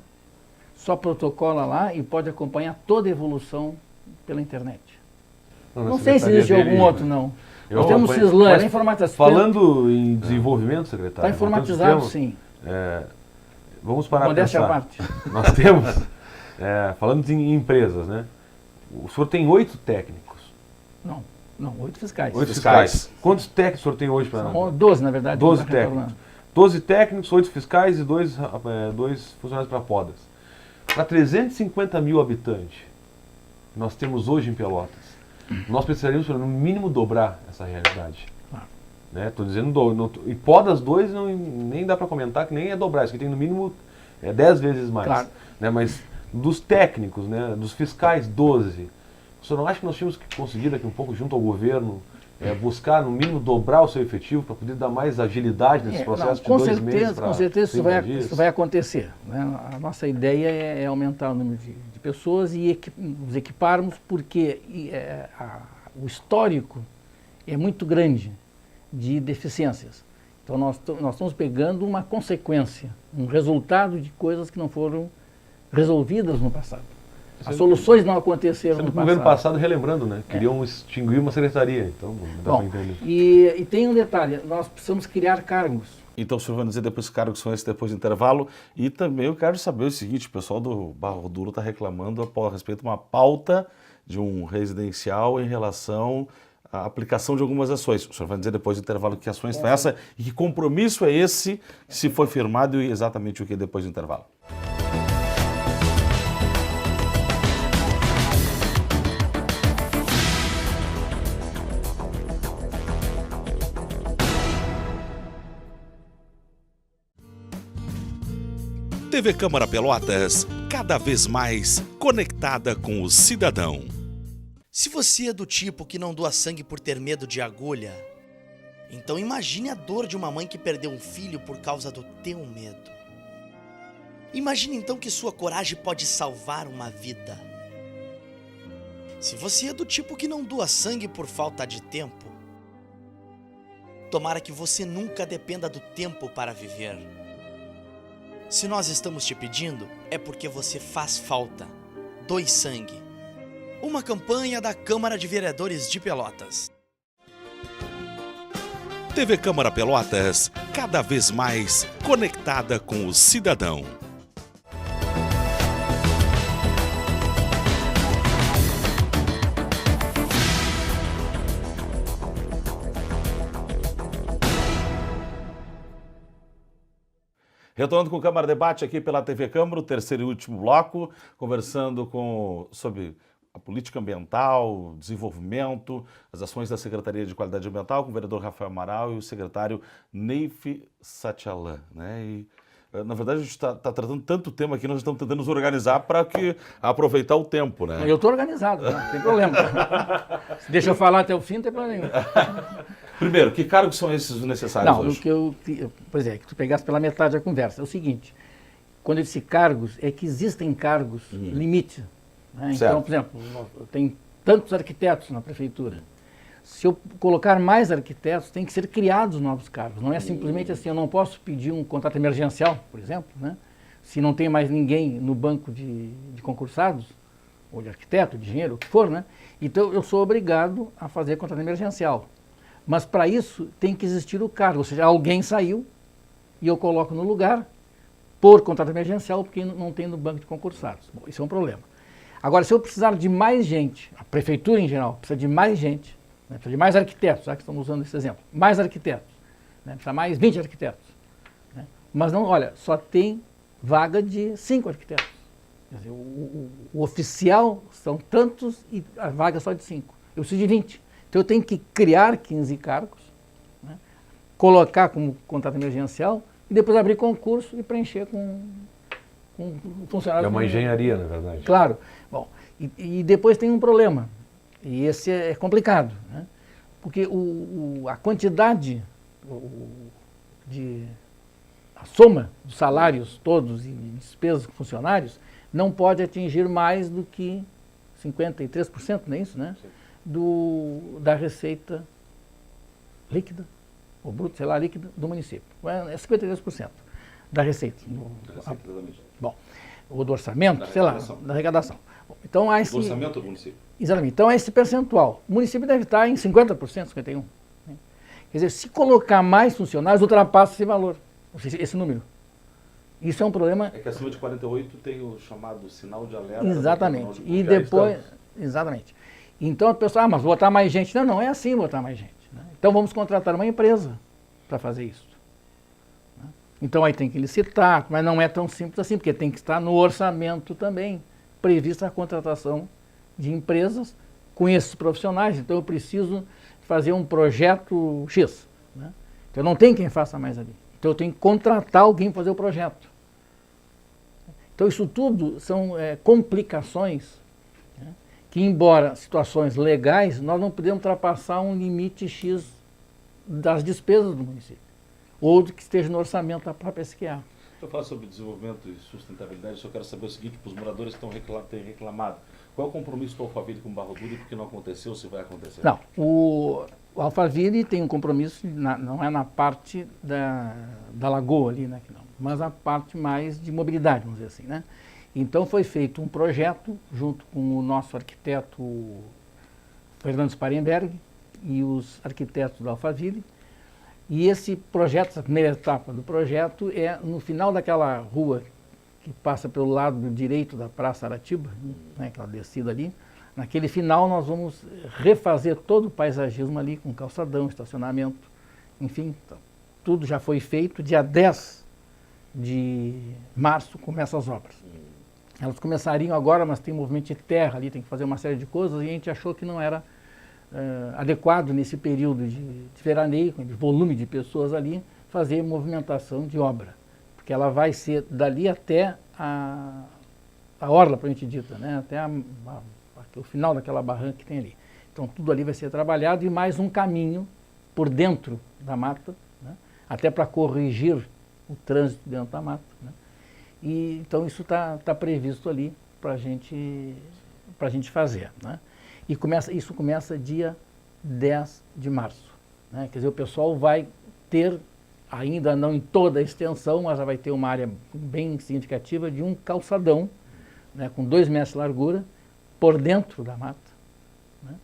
só protocola lá e pode acompanhar toda a evolução pela internet. Não sei se existe algum outro, não. Nós temos o Cislan, é informatizado. Falando em desenvolvimento, secretário... Está informatizado, sim. Vamos parar para modéstia pensar. à parte. Nós temos, falando em empresas, né? O senhor tem 8 técnicos. Não, 8 fiscais. 8 fiscais. Quantos técnicos o senhor tem hoje para nós? São 12, na verdade. 12 técnicos. 12 técnicos, 8 fiscais e 2 funcionários para podas. para 350 mil habitantes que nós temos hoje em Pelotas, nós precisaríamos, no mínimo, dobrar essa realidade. Estou dizendo, e pó das dois nem dá para comentar que nem é dobrar, isso que tem no mínimo 10 vezes mais. Claro. Né? Mas dos técnicos, né, dos fiscais, 12. O senhor não acha que nós tínhamos que conseguir daqui um pouco, junto ao governo, buscar no mínimo dobrar o seu efetivo para poder dar mais agilidade nesse processo não, de 2 meses para com certeza isso vai 30 acontecer. Né? A nossa ideia é aumentar o número de pessoas e nos equiparmos, porque o histórico é muito grande de deficiências. Então nós estamos pegando uma consequência, um resultado de coisas que não foram resolvidas no passado. As soluções não aconteceram no passado. No governo passado, relembrando, né? Queriam extinguir uma secretaria, então dá para entender. E tem um detalhe, nós precisamos criar cargos. Então o senhor vai dizer depois que cargos são esses depois do intervalo. E também eu quero saber o seguinte, o pessoal do Barro Duro está reclamando a respeito de uma pauta de um residencial em relação à aplicação de algumas ações. O senhor vai dizer depois do intervalo que ações são essas e que compromisso é esse, se foi firmado e exatamente o que depois do intervalo. TV Câmara Pelotas, cada vez mais conectada com o cidadão. Se você é do tipo que não doa sangue por ter medo de agulha, então imagine a dor de uma mãe que perdeu um filho por causa do teu medo. Imagine então que sua coragem pode salvar uma vida. Se você é do tipo que não doa sangue por falta de tempo, tomara que você nunca dependa do tempo para viver. Se nós estamos te pedindo, é porque você faz falta. Doe sangue. Uma campanha da Câmara de Vereadores de Pelotas. TV Câmara Pelotas, cada vez mais conectada com o cidadão. Retornando com o Câmara Debate aqui pela TV Câmara, o terceiro e último bloco, conversando sobre a política ambiental, desenvolvimento, as ações da Secretaria de Qualidade Ambiental, com o vereador Rafael Amaral e o secretário Neif Satyalan, né? E, na verdade, a gente está tratando tanto tema aqui, nós estamos tentando nos organizar para aproveitar o tempo, né? Eu estou organizado, não tem problema. Se deixa eu falar até o fim, não tem problema nenhum. Primeiro, que cargos são esses necessários hoje? Pois é, que tu pegasse pela metade da conversa. É o seguinte, quando eu disse cargos, é que existem cargos limite. Né? Então, por exemplo, tem tantos arquitetos na prefeitura. Se eu colocar mais arquitetos, tem que ser criados novos cargos. Não é simplesmente assim, eu não posso pedir um contrato emergencial, por exemplo, né? Se não tem mais ninguém no banco de concursados, ou de arquiteto, de engenheiro, o que for, né? Então eu sou obrigado a fazer contrato emergencial. Mas para isso tem que existir o cargo, ou seja, alguém saiu e eu coloco no lugar por contrato emergencial, porque não tem no banco de concursados. Bom, isso é um problema. Agora, se eu precisar de mais gente, a prefeitura em geral precisa de mais gente, né, precisa de mais arquitetos, já que estamos usando esse exemplo, mais arquitetos, né, precisa mais 20 arquitetos. Né, mas não, olha, só tem vaga de 5 arquitetos. Quer dizer, o oficial são tantos e a vaga só de 5. Eu preciso de 20. Então eu tenho que criar 15 cargos, né, colocar como contrato emergencial e depois abrir concurso e preencher com funcionários. É uma engenharia, na verdade. Claro. Bom, e depois tem um problema, e esse é complicado, né, porque a quantidade, a soma dos salários todos e despesas com funcionários não pode atingir mais do que 53%, não é isso, né? Sim. Da receita líquida, ou bruto, sei lá, líquida do município. É 53% da receita. Bom, ou do orçamento, sei lá, da arrecadação. Bom, então, há esse, do orçamento do município. Exatamente. Então, há esse percentual. O município deve estar em 50%, 51%. Né? Quer dizer, se colocar mais funcionários, ultrapassa esse valor, esse número. Isso é um problema. É que acima de 48 tem o chamado sinal de alerta. Exatamente. E depois. Exatamente. Então a pessoa, mas botar mais gente. Não, não é assim botar mais gente. Né? Então vamos contratar uma empresa para fazer isso. Né? Então aí tem que licitar, mas não é tão simples assim, porque tem que estar no orçamento também, prevista a contratação de empresas com esses profissionais. Então eu preciso fazer um projeto X, né? Então não tem quem faça mais ali. Então eu tenho que contratar alguém para fazer o projeto. Então isso tudo são complicações, né, que, embora situações legais, nós não podemos ultrapassar um limite X das despesas do município, ou do que esteja no orçamento da própria SQA. Se eu falar sobre desenvolvimento e sustentabilidade, eu só quero saber o seguinte, para os moradores que têm reclamado, qual é o compromisso do Alphaville com Barra Dura e por que não aconteceu, se vai acontecer? Não, o Alphaville tem um compromisso, não é na parte da lagoa ali, né, que não, mas a parte mais de mobilidade, vamos dizer assim, né? Então foi feito um projeto junto com o nosso arquiteto Fernando Sparenberg e os arquitetos do Alphaville. E esse projeto, essa primeira etapa do projeto é no final daquela rua que passa pelo lado direito da Praça Aratiba, né, aquela descida ali. Naquele final nós vamos refazer todo o paisagismo ali com calçadão, estacionamento, enfim, tudo já foi feito. Dia 10 de março começam as obras. Elas começariam agora, mas tem movimento de terra ali, tem que fazer uma série de coisas, e a gente achou que não era adequado nesse período de veraneio, com volume de pessoas ali, fazer movimentação de obra, porque ela vai ser dali até a orla, para a gente dita, né? Até o final daquela barranca que tem ali. Então tudo ali vai ser trabalhado e mais um caminho por dentro da mata, né? Até para corrigir o trânsito dentro da mata, né? E então isso está previsto ali para a gente fazer, né? E isso começa dia 10 de março, né? Quer dizer, o pessoal vai ter, ainda não em toda a extensão, mas já vai ter uma área bem significativa de um calçadão, né, com 2 metros de largura, por dentro da mata, né,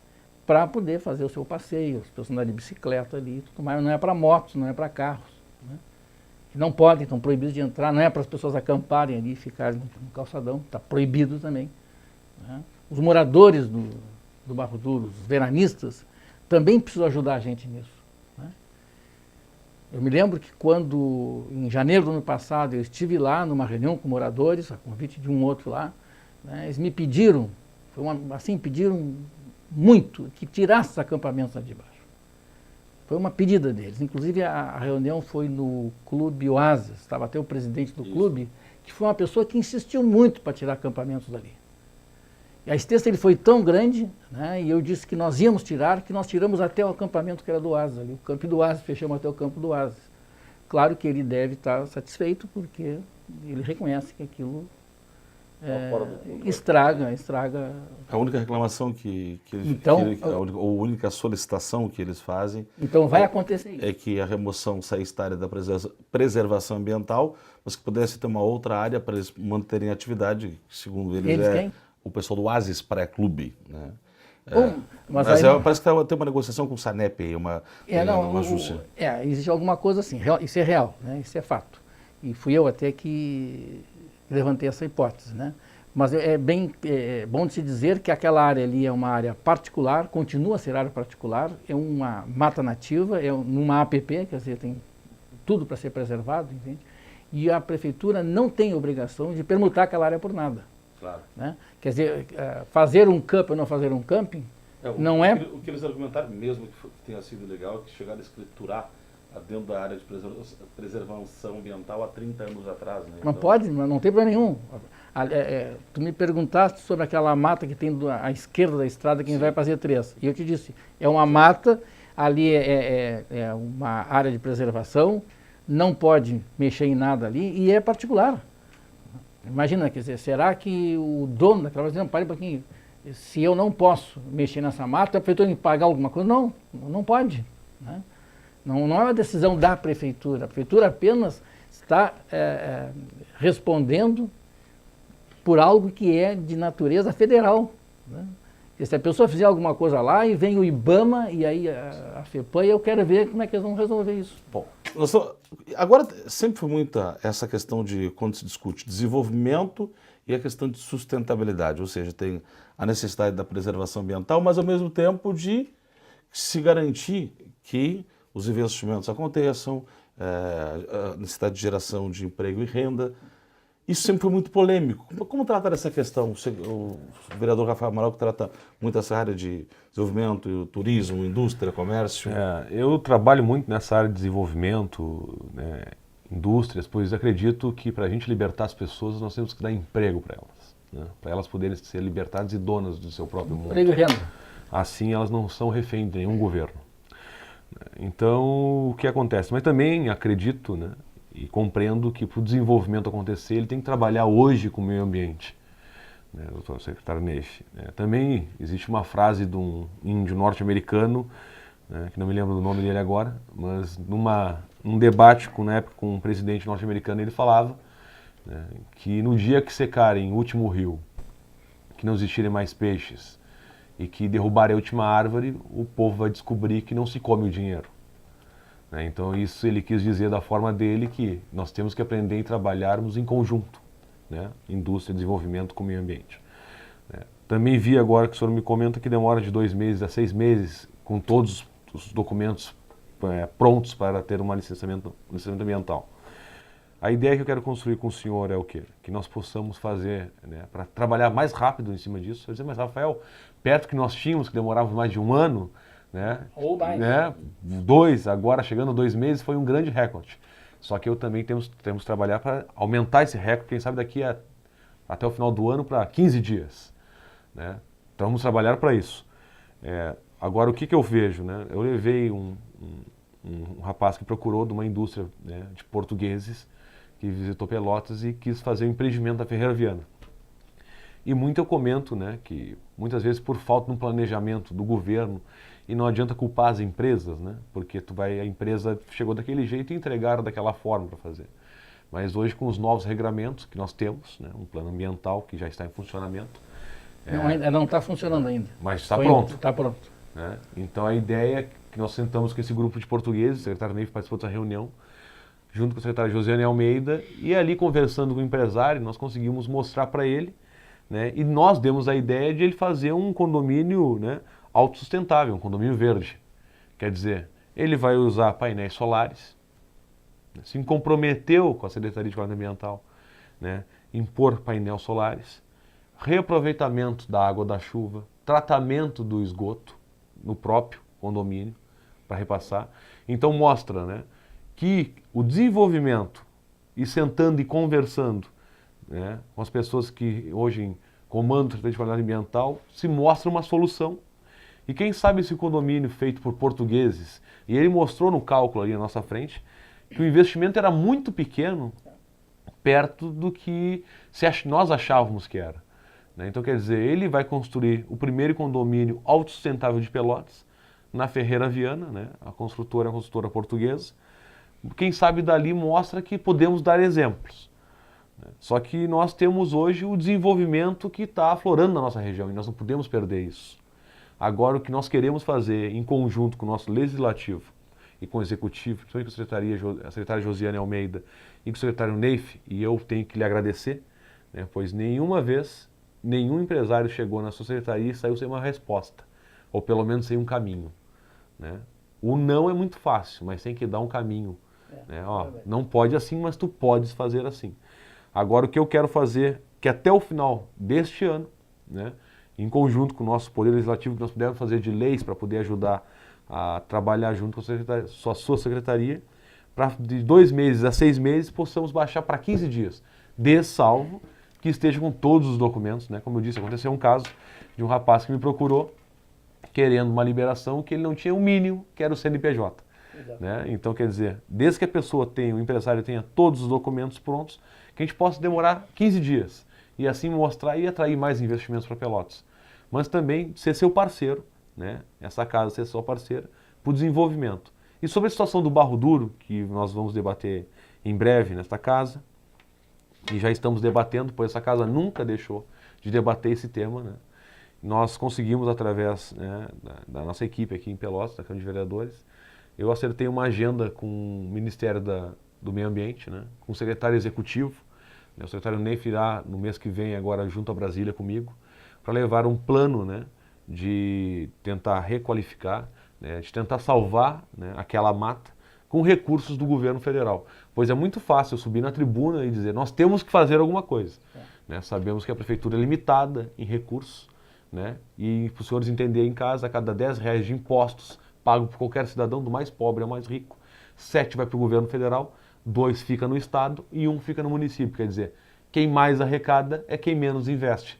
para poder fazer o seu passeio, as pessoas andarem de bicicleta ali, tudo mais. Não é para motos, não é para carros, né, que não podem, estão proibidos de entrar, não é para as pessoas acamparem ali e ficarem no calçadão, está proibido também, né. Os moradores do Barro Duro, os veranistas, também precisam ajudar a gente nisso, né? Eu me lembro que quando, em janeiro do ano passado, eu estive lá numa reunião com moradores, a convite de um outro lá, né, eles me pediram, pediram muito que tirasse os acampamentos lá de baixo. Foi uma pedida deles. Inclusive a reunião foi no Clube Oasis, estava até o presidente do clube, que foi uma pessoa que insistiu muito para tirar acampamentos dali. E a extensa ele foi tão grande, né, e eu disse que nós íamos tirar, que nós tiramos até o acampamento que era do Oasis ali, o campo do Oasis, fechamos até o campo do Oasis. Claro que ele deve estar satisfeito, porque ele reconhece que aquilo estraga. A única reclamação a única solicitação que eles fazem... Então vai acontecer isso. É que a remoção saísse da área da preservação ambiental, mas que pudesse ter uma outra área para eles manterem a atividade, segundo eles o pessoal do Oasis Praia Clube, né? Mas parece que tem uma negociação com o Sanep aí, uma ajuste. Existe alguma coisa assim, isso é real, né? Isso é fato. E fui eu até que levantei essa hipótese, né? Mas é bom de se dizer que aquela área ali é uma área particular, continua a ser área particular, é uma mata nativa, é numa APP, quer dizer, tem tudo para ser preservado, entende? E a prefeitura não tem obrigação de permutar aquela área por nada. Claro. Né? Quer dizer, fazer um camping ou não fazer um camping, O que eles argumentaram, mesmo que tenha sido legal, que chegaram a escriturar dentro da área de preservação ambiental há 30 anos atrás. Né? Mas pode, mas não tem problema nenhum. Tu me perguntaste sobre aquela mata que tem à esquerda da estrada, quem vai fazer 3. E eu te disse, é uma mata, ali é uma área de preservação, não pode mexer em nada ali e é particular. Imagina, quer dizer, será que o dono daquela coisa, não, pare um pouquinho, se eu não posso mexer nessa mata, a prefeitura tem que pagar alguma coisa? Não pode, né? Não é uma decisão da prefeitura, a prefeitura apenas está respondendo por algo que é de natureza federal, né? E se a pessoa fizer alguma coisa lá e vem o IBAMA e aí a FEPAM, eu quero ver como é que eles vão resolver isso. Bom, agora sempre foi muita essa questão de, quando se discute desenvolvimento e a questão de sustentabilidade, ou seja, tem a necessidade da preservação ambiental, mas ao mesmo tempo de se garantir que os investimentos aconteçam, a necessidade de geração de emprego e renda. Isso sempre foi muito polêmico. Como tratar essa questão? O vereador Rafael Amaral, que trata muito essa área de desenvolvimento, turismo, indústria, comércio. Eu trabalho muito nessa área de desenvolvimento, né, indústrias, pois acredito que para a gente libertar as pessoas, nós temos que dar emprego para elas, né, para elas poderem ser libertadas e donas do seu próprio mundo. Emprego e renda. Assim elas não são refém de nenhum governo. Então, o que acontece? Mas também acredito, né, e compreendo que para o desenvolvimento acontecer, ele tem que trabalhar hoje com o meio ambiente. Né, doutor secretário Neif. Também existe uma frase de um índio norte-americano, né, que não me lembro do nome dele agora, mas num debate na época com um presidente norte-americano, ele falava, né, que no dia que secarem o último rio, que não existirem mais peixes, e que derrubarem a última árvore, o povo vai descobrir que não se come o dinheiro. Então isso ele quis dizer da forma dele, que nós temos que aprender e trabalharmos em conjunto, né? Indústria, desenvolvimento com o meio ambiente. Também vi agora que o senhor me comenta que demora de 2 meses a 6 meses com todos os documentos prontos para ter um licenciamento ambiental. A ideia que eu quero construir com o senhor é o quê? Que nós possamos fazer, né, para trabalhar mais rápido em cima disso. Eu dizer, mas Rafael, perto que nós tínhamos, que demorava mais de 1 ano, né, Ou mais. 2, agora chegando a 2 meses, foi um grande recorde. Só que eu também temos que trabalhar para aumentar esse recorde, quem sabe daqui até o final do ano para 15 dias. Né? Então vamos trabalhar para isso. Agora o que eu vejo? Né? Eu levei um rapaz que procurou de uma indústria, né, de portugueses, que visitou Pelotas e quis fazer o empreendimento da Ferreira Viana. E muito eu comento, né, que muitas vezes por falta de um planejamento do governo, e não adianta culpar as empresas, né, porque a empresa chegou daquele jeito e entregaram daquela forma para fazer. Mas hoje com os novos regramentos que nós temos, né, um plano ambiental que já está em funcionamento. Ainda não está funcionando ainda. Mas está pronto. Está pronto. Né? Então a ideia é que nós sentamos com esse grupo de portugueses, o secretário Neif participou dessa reunião, junto com a secretária Josiane Almeida, e ali conversando com o empresário, nós conseguimos mostrar para ele, né, e nós demos a ideia de ele fazer um condomínio, né, autossustentável, um condomínio verde. Quer dizer, ele vai usar painéis solares, né, se comprometeu com a Secretaria de Qualidade Ambiental, né, impor painéis solares, reaproveitamento da água da chuva, tratamento do esgoto no próprio condomínio para repassar. Então mostra, né, que o desenvolvimento e sentando e conversando, né, com as pessoas que hoje comandam a Secretaria de Qualidade Ambiental, se mostra uma solução. E quem sabe esse condomínio feito por portugueses, e ele mostrou no cálculo ali na nossa frente, que o investimento era muito pequeno, perto do que nós achávamos que era. Né? Então quer dizer, ele vai construir o primeiro condomínio autossustentável de Pelotas, na Ferreira Viana, né? A construtora é uma construtora portuguesa. Quem sabe dali mostra que podemos dar exemplos. Só que nós temos hoje o desenvolvimento que está aflorando na nossa região e nós não podemos perder isso. Agora o que nós queremos fazer em conjunto com o nosso legislativo e com o executivo, principalmente com a secretária Josiane Almeida e com o secretário Neif, e eu tenho que lhe agradecer, né, pois nenhuma vez nenhum empresário chegou na sua secretaria e saiu sem uma resposta, ou pelo menos sem um caminho. Né? O não é muito fácil, mas tem que dar um caminho. Né? Não pode assim, mas tu podes fazer assim. Agora o que eu quero fazer, que até o final deste ano, né, em conjunto com o nosso Poder Legislativo, que nós pudermos fazer de leis para poder ajudar a trabalhar junto com a sua secretaria, para de 2 meses a 6 meses possamos baixar para 15 dias, salvo que esteja com todos os documentos. Né? Como eu disse, aconteceu um caso de um rapaz que me procurou querendo uma liberação que ele não tinha o mínimo, que era o CNPJ. Né? Então, quer dizer, desde que a pessoa tenha, o empresário tenha todos os documentos prontos, que a gente possa demorar 15 dias e assim mostrar e atrair mais investimentos para Pelotas. Mas também ser seu parceiro, né? Essa casa ser sua parceira para o desenvolvimento. E sobre a situação do Barro Duro, que nós vamos debater em breve nesta casa, e já estamos debatendo, pois essa casa nunca deixou de debater esse tema, né? Nós conseguimos, através, né, da nossa equipe aqui em Pelotas, da Câmara de Vereadores, eu acertei uma agenda com o Ministério do Meio Ambiente, né, com o secretário executivo. O secretário Neif irá, no mês que vem, agora junto a Brasília comigo, para levar um plano, né, de tentar requalificar, né, de tentar salvar, né, aquela mata, com recursos do governo federal. Pois é muito fácil eu subir na tribuna e dizer, nós temos que fazer alguma coisa. Né? Sabemos que a prefeitura é limitada em recursos, né? E para os senhores entenderem em casa, a cada R$10 de impostos pago por qualquer cidadão, do mais pobre ao mais rico, 7 vai para o governo federal, 2 fica no estado e 1 fica no município. Quer dizer, quem mais arrecada é quem menos investe.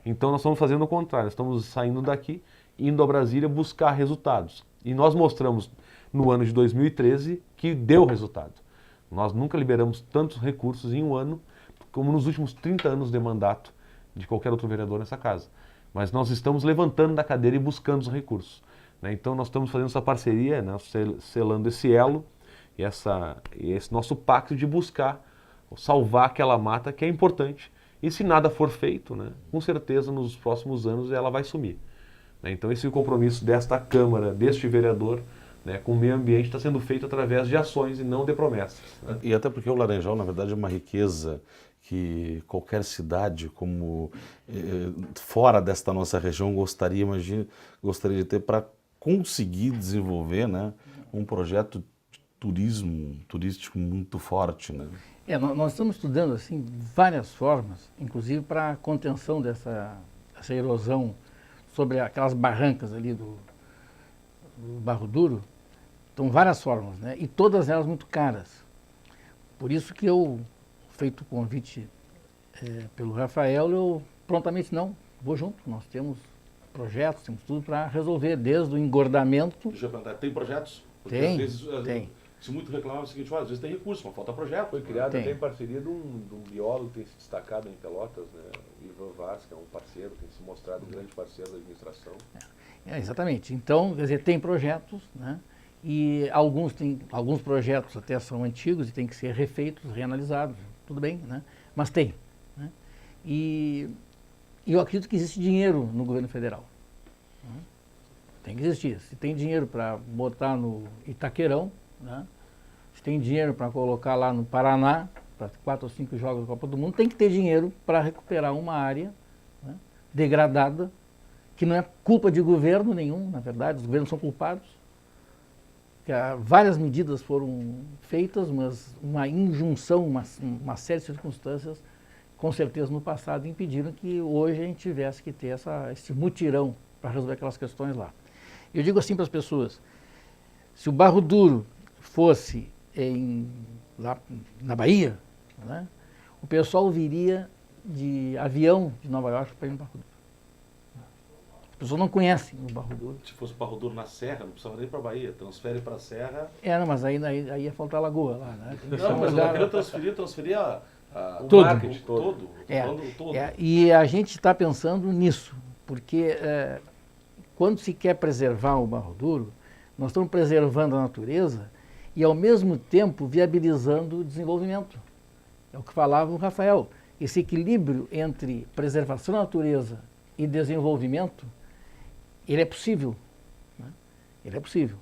Então nós estamos fazendo o contrário, nós estamos saindo daqui, indo a Brasília buscar resultados. E nós mostramos no ano de 2013 que deu resultado. Nós nunca liberamos tantos recursos em um ano como nos últimos 30 anos de mandato de qualquer outro vereador nessa casa. Mas nós estamos levantando da cadeira e buscando os recursos. Né? Então nós estamos fazendo essa parceria, né? Selando esse elo e esse nosso pacto de buscar salvar aquela mata que é importante. E se nada for feito, né, com certeza nos próximos anos ela vai sumir. Né? Então esse compromisso desta Câmara, deste vereador, né, com o meio ambiente está sendo feito através de ações e não de promessas. Né? E até porque o Laranjal, na verdade, é uma riqueza que qualquer cidade, como fora desta nossa região, gostaria de ter para conseguir desenvolver, né, um projeto de turístico muito forte. Né? Nós estamos estudando assim, várias formas, inclusive para a contenção dessa erosão sobre aquelas barrancas ali do Barro Duro. Então, várias formas, né? E todas elas muito caras. Por isso que eu, feito o convite pelo Rafael, eu prontamente não, vou junto. Nós temos projetos, temos tudo para resolver, desde o engordamento. Deixa eu perguntar, tem projetos? Porque Tem, às vezes, tem. Se muito reclamar é o seguinte, às vezes tem recurso, mas falta projeto. Foi criado Tem. até em parceria de um biólogo que tem se destacado em Pelotas, né? O Ivan Vaz, que é um parceiro, tem se mostrado um grande parceiro da administração. Exatamente. Então, quer dizer, tem projetos, né? E alguns projetos até são antigos e têm que ser refeitos, reanalisados, tudo bem, né? Mas tem. Né? E eu acredito que existe dinheiro no governo federal. Né? Tem que existir. Se tem dinheiro para botar no Itaquerão, né? Se tem dinheiro para colocar lá no Paraná, para 4 ou 5 jogos da Copa do Mundo, tem que ter dinheiro para recuperar uma área, né, degradada, que não é culpa de governo nenhum, na verdade, os governos são culpados. Várias medidas foram feitas, mas uma injunção, uma série de circunstâncias, com certeza no passado, impediram que hoje a gente tivesse que ter esse mutirão para resolver aquelas questões lá. Eu digo assim para as pessoas, se o Barro Duro fosse lá na Bahia, né, o pessoal viria de avião de Nova York para ir no Barro Duro. As pessoas não conhecem o Barro Duro. Se fosse Barro Duro na Serra, não precisava nem ir para a Bahia, transfere para a Serra. Não, mas aí ia faltar lagoa lá, né? Não, mas eu quero transferir O marketing todo. Todo. E a gente está pensando nisso, porque quando se quer preservar o Barro Duro, nós estamos preservando a natureza e, ao mesmo tempo, viabilizando o desenvolvimento. É o que falava o Rafael. Esse equilíbrio entre preservação da natureza e desenvolvimento, ele é possível. Né? Ele é possível.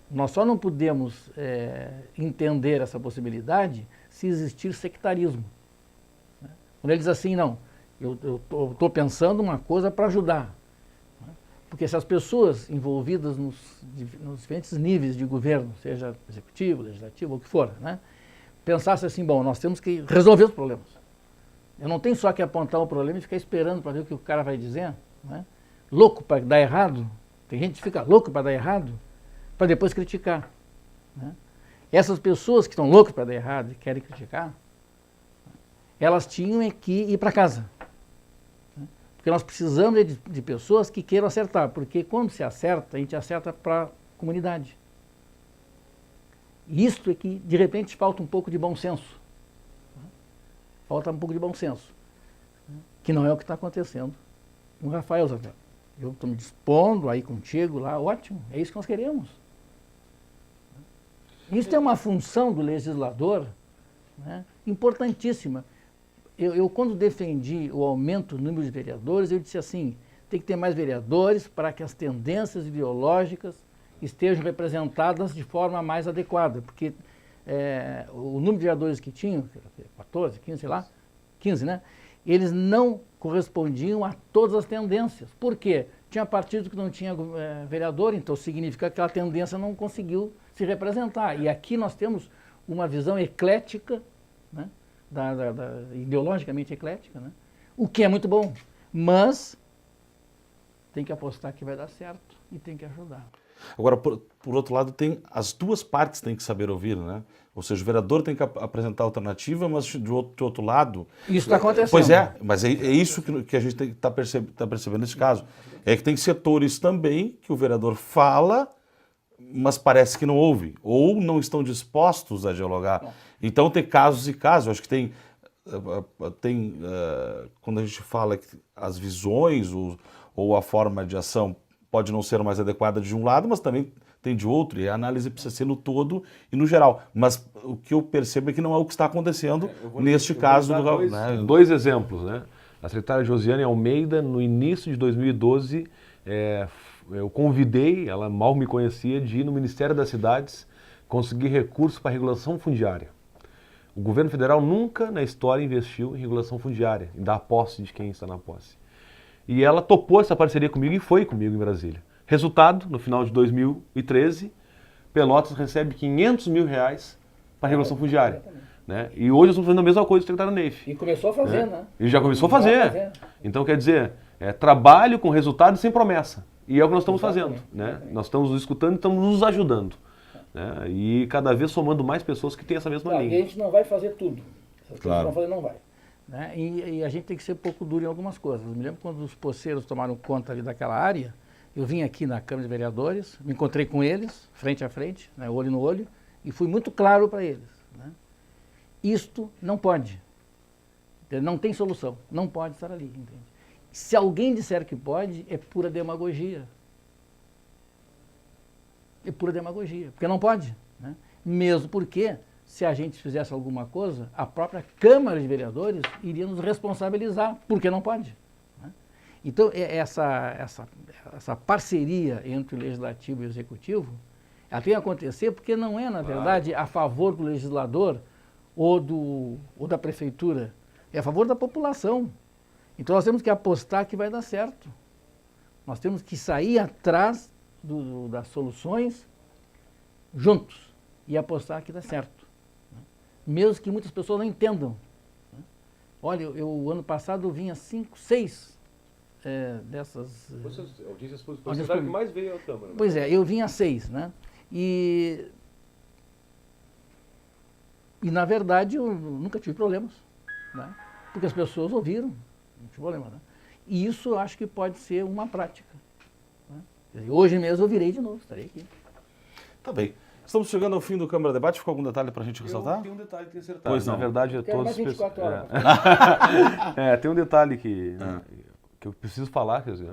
Nós só não podemos entender essa possibilidade se existir sectarismo. Né? Quando ele diz assim, não, eu estou pensando uma coisa para ajudar. Porque se as pessoas envolvidas nos diferentes níveis de governo, seja executivo, legislativo, ou o que for, né, pensassem assim, bom, nós temos que resolver os problemas. Eu não tenho só que apontar o problema e ficar esperando para ver o que o cara vai dizer, né, louco para dar errado. Tem gente que fica louco para dar errado, para depois criticar. Né. Essas pessoas que estão loucas para dar errado e querem criticar, elas tinham que ir para casa. Porque nós precisamos de pessoas que queiram acertar, porque quando se acerta, a gente acerta para a comunidade. E isso é que, de repente, falta um pouco de bom senso. Falta um pouco de bom senso. Que não é o que está acontecendo com o Rafael Zavel. Eu estou me dispondo aí contigo lá, ótimo, é isso que nós queremos. Isso é uma função do legislador, né, importantíssima. Eu, quando defendi o aumento do número de vereadores, eu disse assim, tem que ter mais vereadores para que as tendências ideológicas estejam representadas de forma mais adequada, porque o número de vereadores que tinham, 14, 15, sei lá, 15, né? Eles não correspondiam a todas as tendências. Por quê? Tinha partido que não tinha vereador, então significa que aquela tendência não conseguiu se representar. E aqui nós temos uma visão eclética, né, ideologicamente eclética, né, o que é muito bom, mas tem que apostar que vai dar certo e tem que ajudar. Agora, por outro lado, as duas partes têm que saber ouvir, né? Ou seja, o vereador tem que apresentar a alternativa, mas de outro lado... Isso está acontecendo. Pois é, mas é isso que a gente está percebendo nesse caso. É que tem setores também que o vereador fala, mas parece que não ouve, ou não estão dispostos a dialogar. Então tem casos e casos. Eu acho que tem quando a gente fala que as visões ou a forma de ação pode não ser mais adequada de um lado, mas também tem de outro, e a análise precisa ser no todo e no geral. Mas o que eu percebo é que não é o que está acontecendo neste caso. Dois exemplos, né? A secretária Josiane Almeida, no início de 2012, eu convidei, ela mal me conhecia, de ir no Ministério das Cidades conseguir recursos para regulação fundiária. O governo federal nunca na história investiu em regulação fundiária, em dar posse de quem está na posse. E ela topou essa parceria comigo e foi comigo em Brasília. Resultado, no final de 2013, Pelotas recebe R$500 mil para regulação fundiária. Né? E hoje nós estamos fazendo a mesma coisa do secretário Neif. E começou a fazer, né? E já começou a fazer. Então, quer dizer, trabalho com resultado sem promessa. E é o que nós estamos fazendo. Né? Nós estamos nos escutando e estamos nos ajudando. Né? E cada vez somando mais pessoas que têm essa mesma linha. E a gente não vai fazer tudo. Essas claro. Coisas não vai. Né? E a gente tem que ser pouco duro em algumas coisas. Eu me lembro quando os poceiros tomaram conta ali daquela área, eu vim aqui na Câmara de Vereadores, me encontrei com eles, frente a frente, né, olho no olho, e fui muito claro para eles. Né? Isto não pode. Não tem solução. Não pode estar ali. Entende? Se alguém disser que pode, é pura demagogia. É pura demagogia, porque não pode. Né? Mesmo porque, se a gente fizesse alguma coisa, a própria Câmara de Vereadores iria nos responsabilizar, porque não pode. Né? Então, essa parceria entre o Legislativo e o Executivo, ela tem que acontecer porque não é, na verdade, a favor do legislador ou da Prefeitura, é a favor da população. Então, nós temos que apostar que vai dar certo. Nós temos que sair atrás das soluções juntos e apostar que dá certo. Mesmo que muitas pessoas não entendam. Olha, eu ano passado eu vinha 5, 6 dessas... Audiências públicas, que mais veio à Câmara. Né? Pois é, eu vinha 6, né? E na verdade eu nunca tive problemas, né? Porque as pessoas ouviram, não tive problema, né? E isso eu acho que pode ser uma prática. Né? Hoje mesmo eu virei de novo, estarei aqui. Tá bem. Estamos chegando ao fim do Câmara Debate. Ficou algum detalhe para a gente ressaltar? Tem um detalhe que tem acertado. Pois não. Na verdade, Quero mais 24 horas. Tem um detalhe que eu preciso falar. Quer dizer,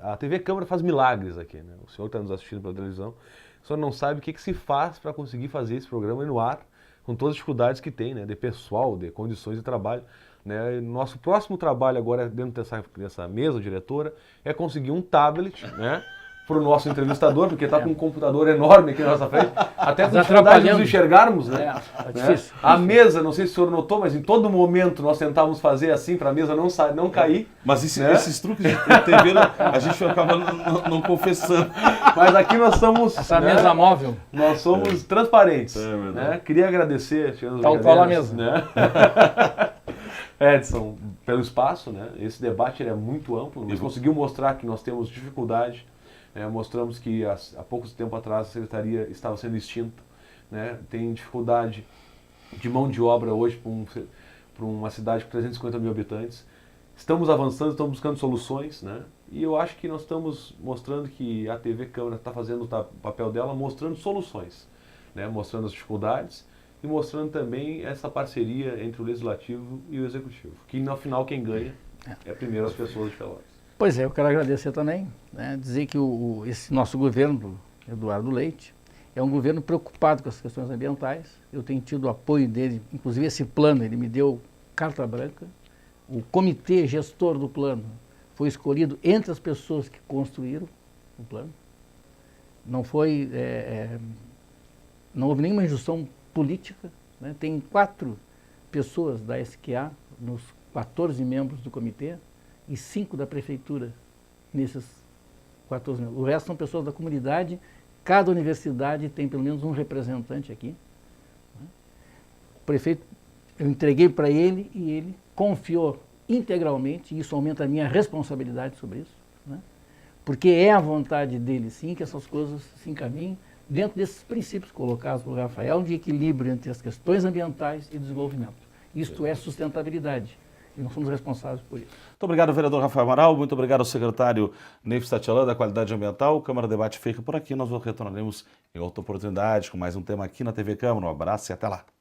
a TV Câmara faz milagres aqui. Né? O senhor está nos assistindo pela televisão. O senhor não sabe o que se faz para conseguir fazer esse programa no ar, com todas as dificuldades que tem, né? De pessoal, de condições de trabalho. Né? Nosso próximo trabalho agora, dentro dessa mesa diretora, é conseguir um tablet, né? Para o nosso entrevistador, porque está com um computador enorme aqui na nossa frente, até com dificuldade de nos enxergarmos, né? É difícil. A mesa, não sei se o senhor notou, mas em todo momento nós tentávamos fazer assim para a mesa não cair. Mas esses truques de TV a gente acaba não confessando. Mas aqui nós somos... Essa mesa móvel. Nós somos transparentes. Verdade. Queria agradecer... Tal qual a mesa. Né? Edson, pelo espaço, né? Esse debate ele é muito amplo, nós conseguimos mostrar que nós temos dificuldade. Mostramos que há pouco tempo atrás a secretaria estava sendo extinta, né? Tem dificuldade de mão de obra hoje para uma cidade com 350 mil habitantes. Estamos avançando, estamos buscando soluções, né? E eu acho que nós estamos mostrando que a TV Câmara está fazendo o papel dela, mostrando soluções, né? Mostrando as dificuldades e mostrando também essa parceria entre o Legislativo e o Executivo, que no final quem ganha é primeiro as pessoas de Pelotas. Pois é, eu quero agradecer também, né, dizer que esse nosso governo, do Eduardo Leite, é um governo preocupado com as questões ambientais. Eu tenho tido o apoio dele, inclusive esse plano, ele me deu carta branca. O comitê gestor do plano foi escolhido entre as pessoas que construíram o plano. Não houve nenhuma injunção política, né? Tem 4 pessoas da SQA nos 14 membros do comitê, e 5 da prefeitura nesses 14 mil. O resto são pessoas da comunidade. Cada universidade tem pelo menos um representante aqui. O prefeito, eu entreguei para ele e ele confiou integralmente, e isso aumenta a minha responsabilidade sobre isso, né? Porque é a vontade dele, sim, que essas coisas se encaminhem dentro desses princípios colocados pelo Rafael, de equilíbrio entre as questões ambientais e desenvolvimento. Isto é sustentabilidade. E nós somos responsáveis por isso. Muito obrigado, vereador Rafael Amaral. Muito obrigado ao secretário Neif Satchelan, da Qualidade Ambiental. O Câmara Debate fica por aqui. Nós retornaremos em outra oportunidade com mais um tema aqui na TV Câmara. Um abraço e até lá.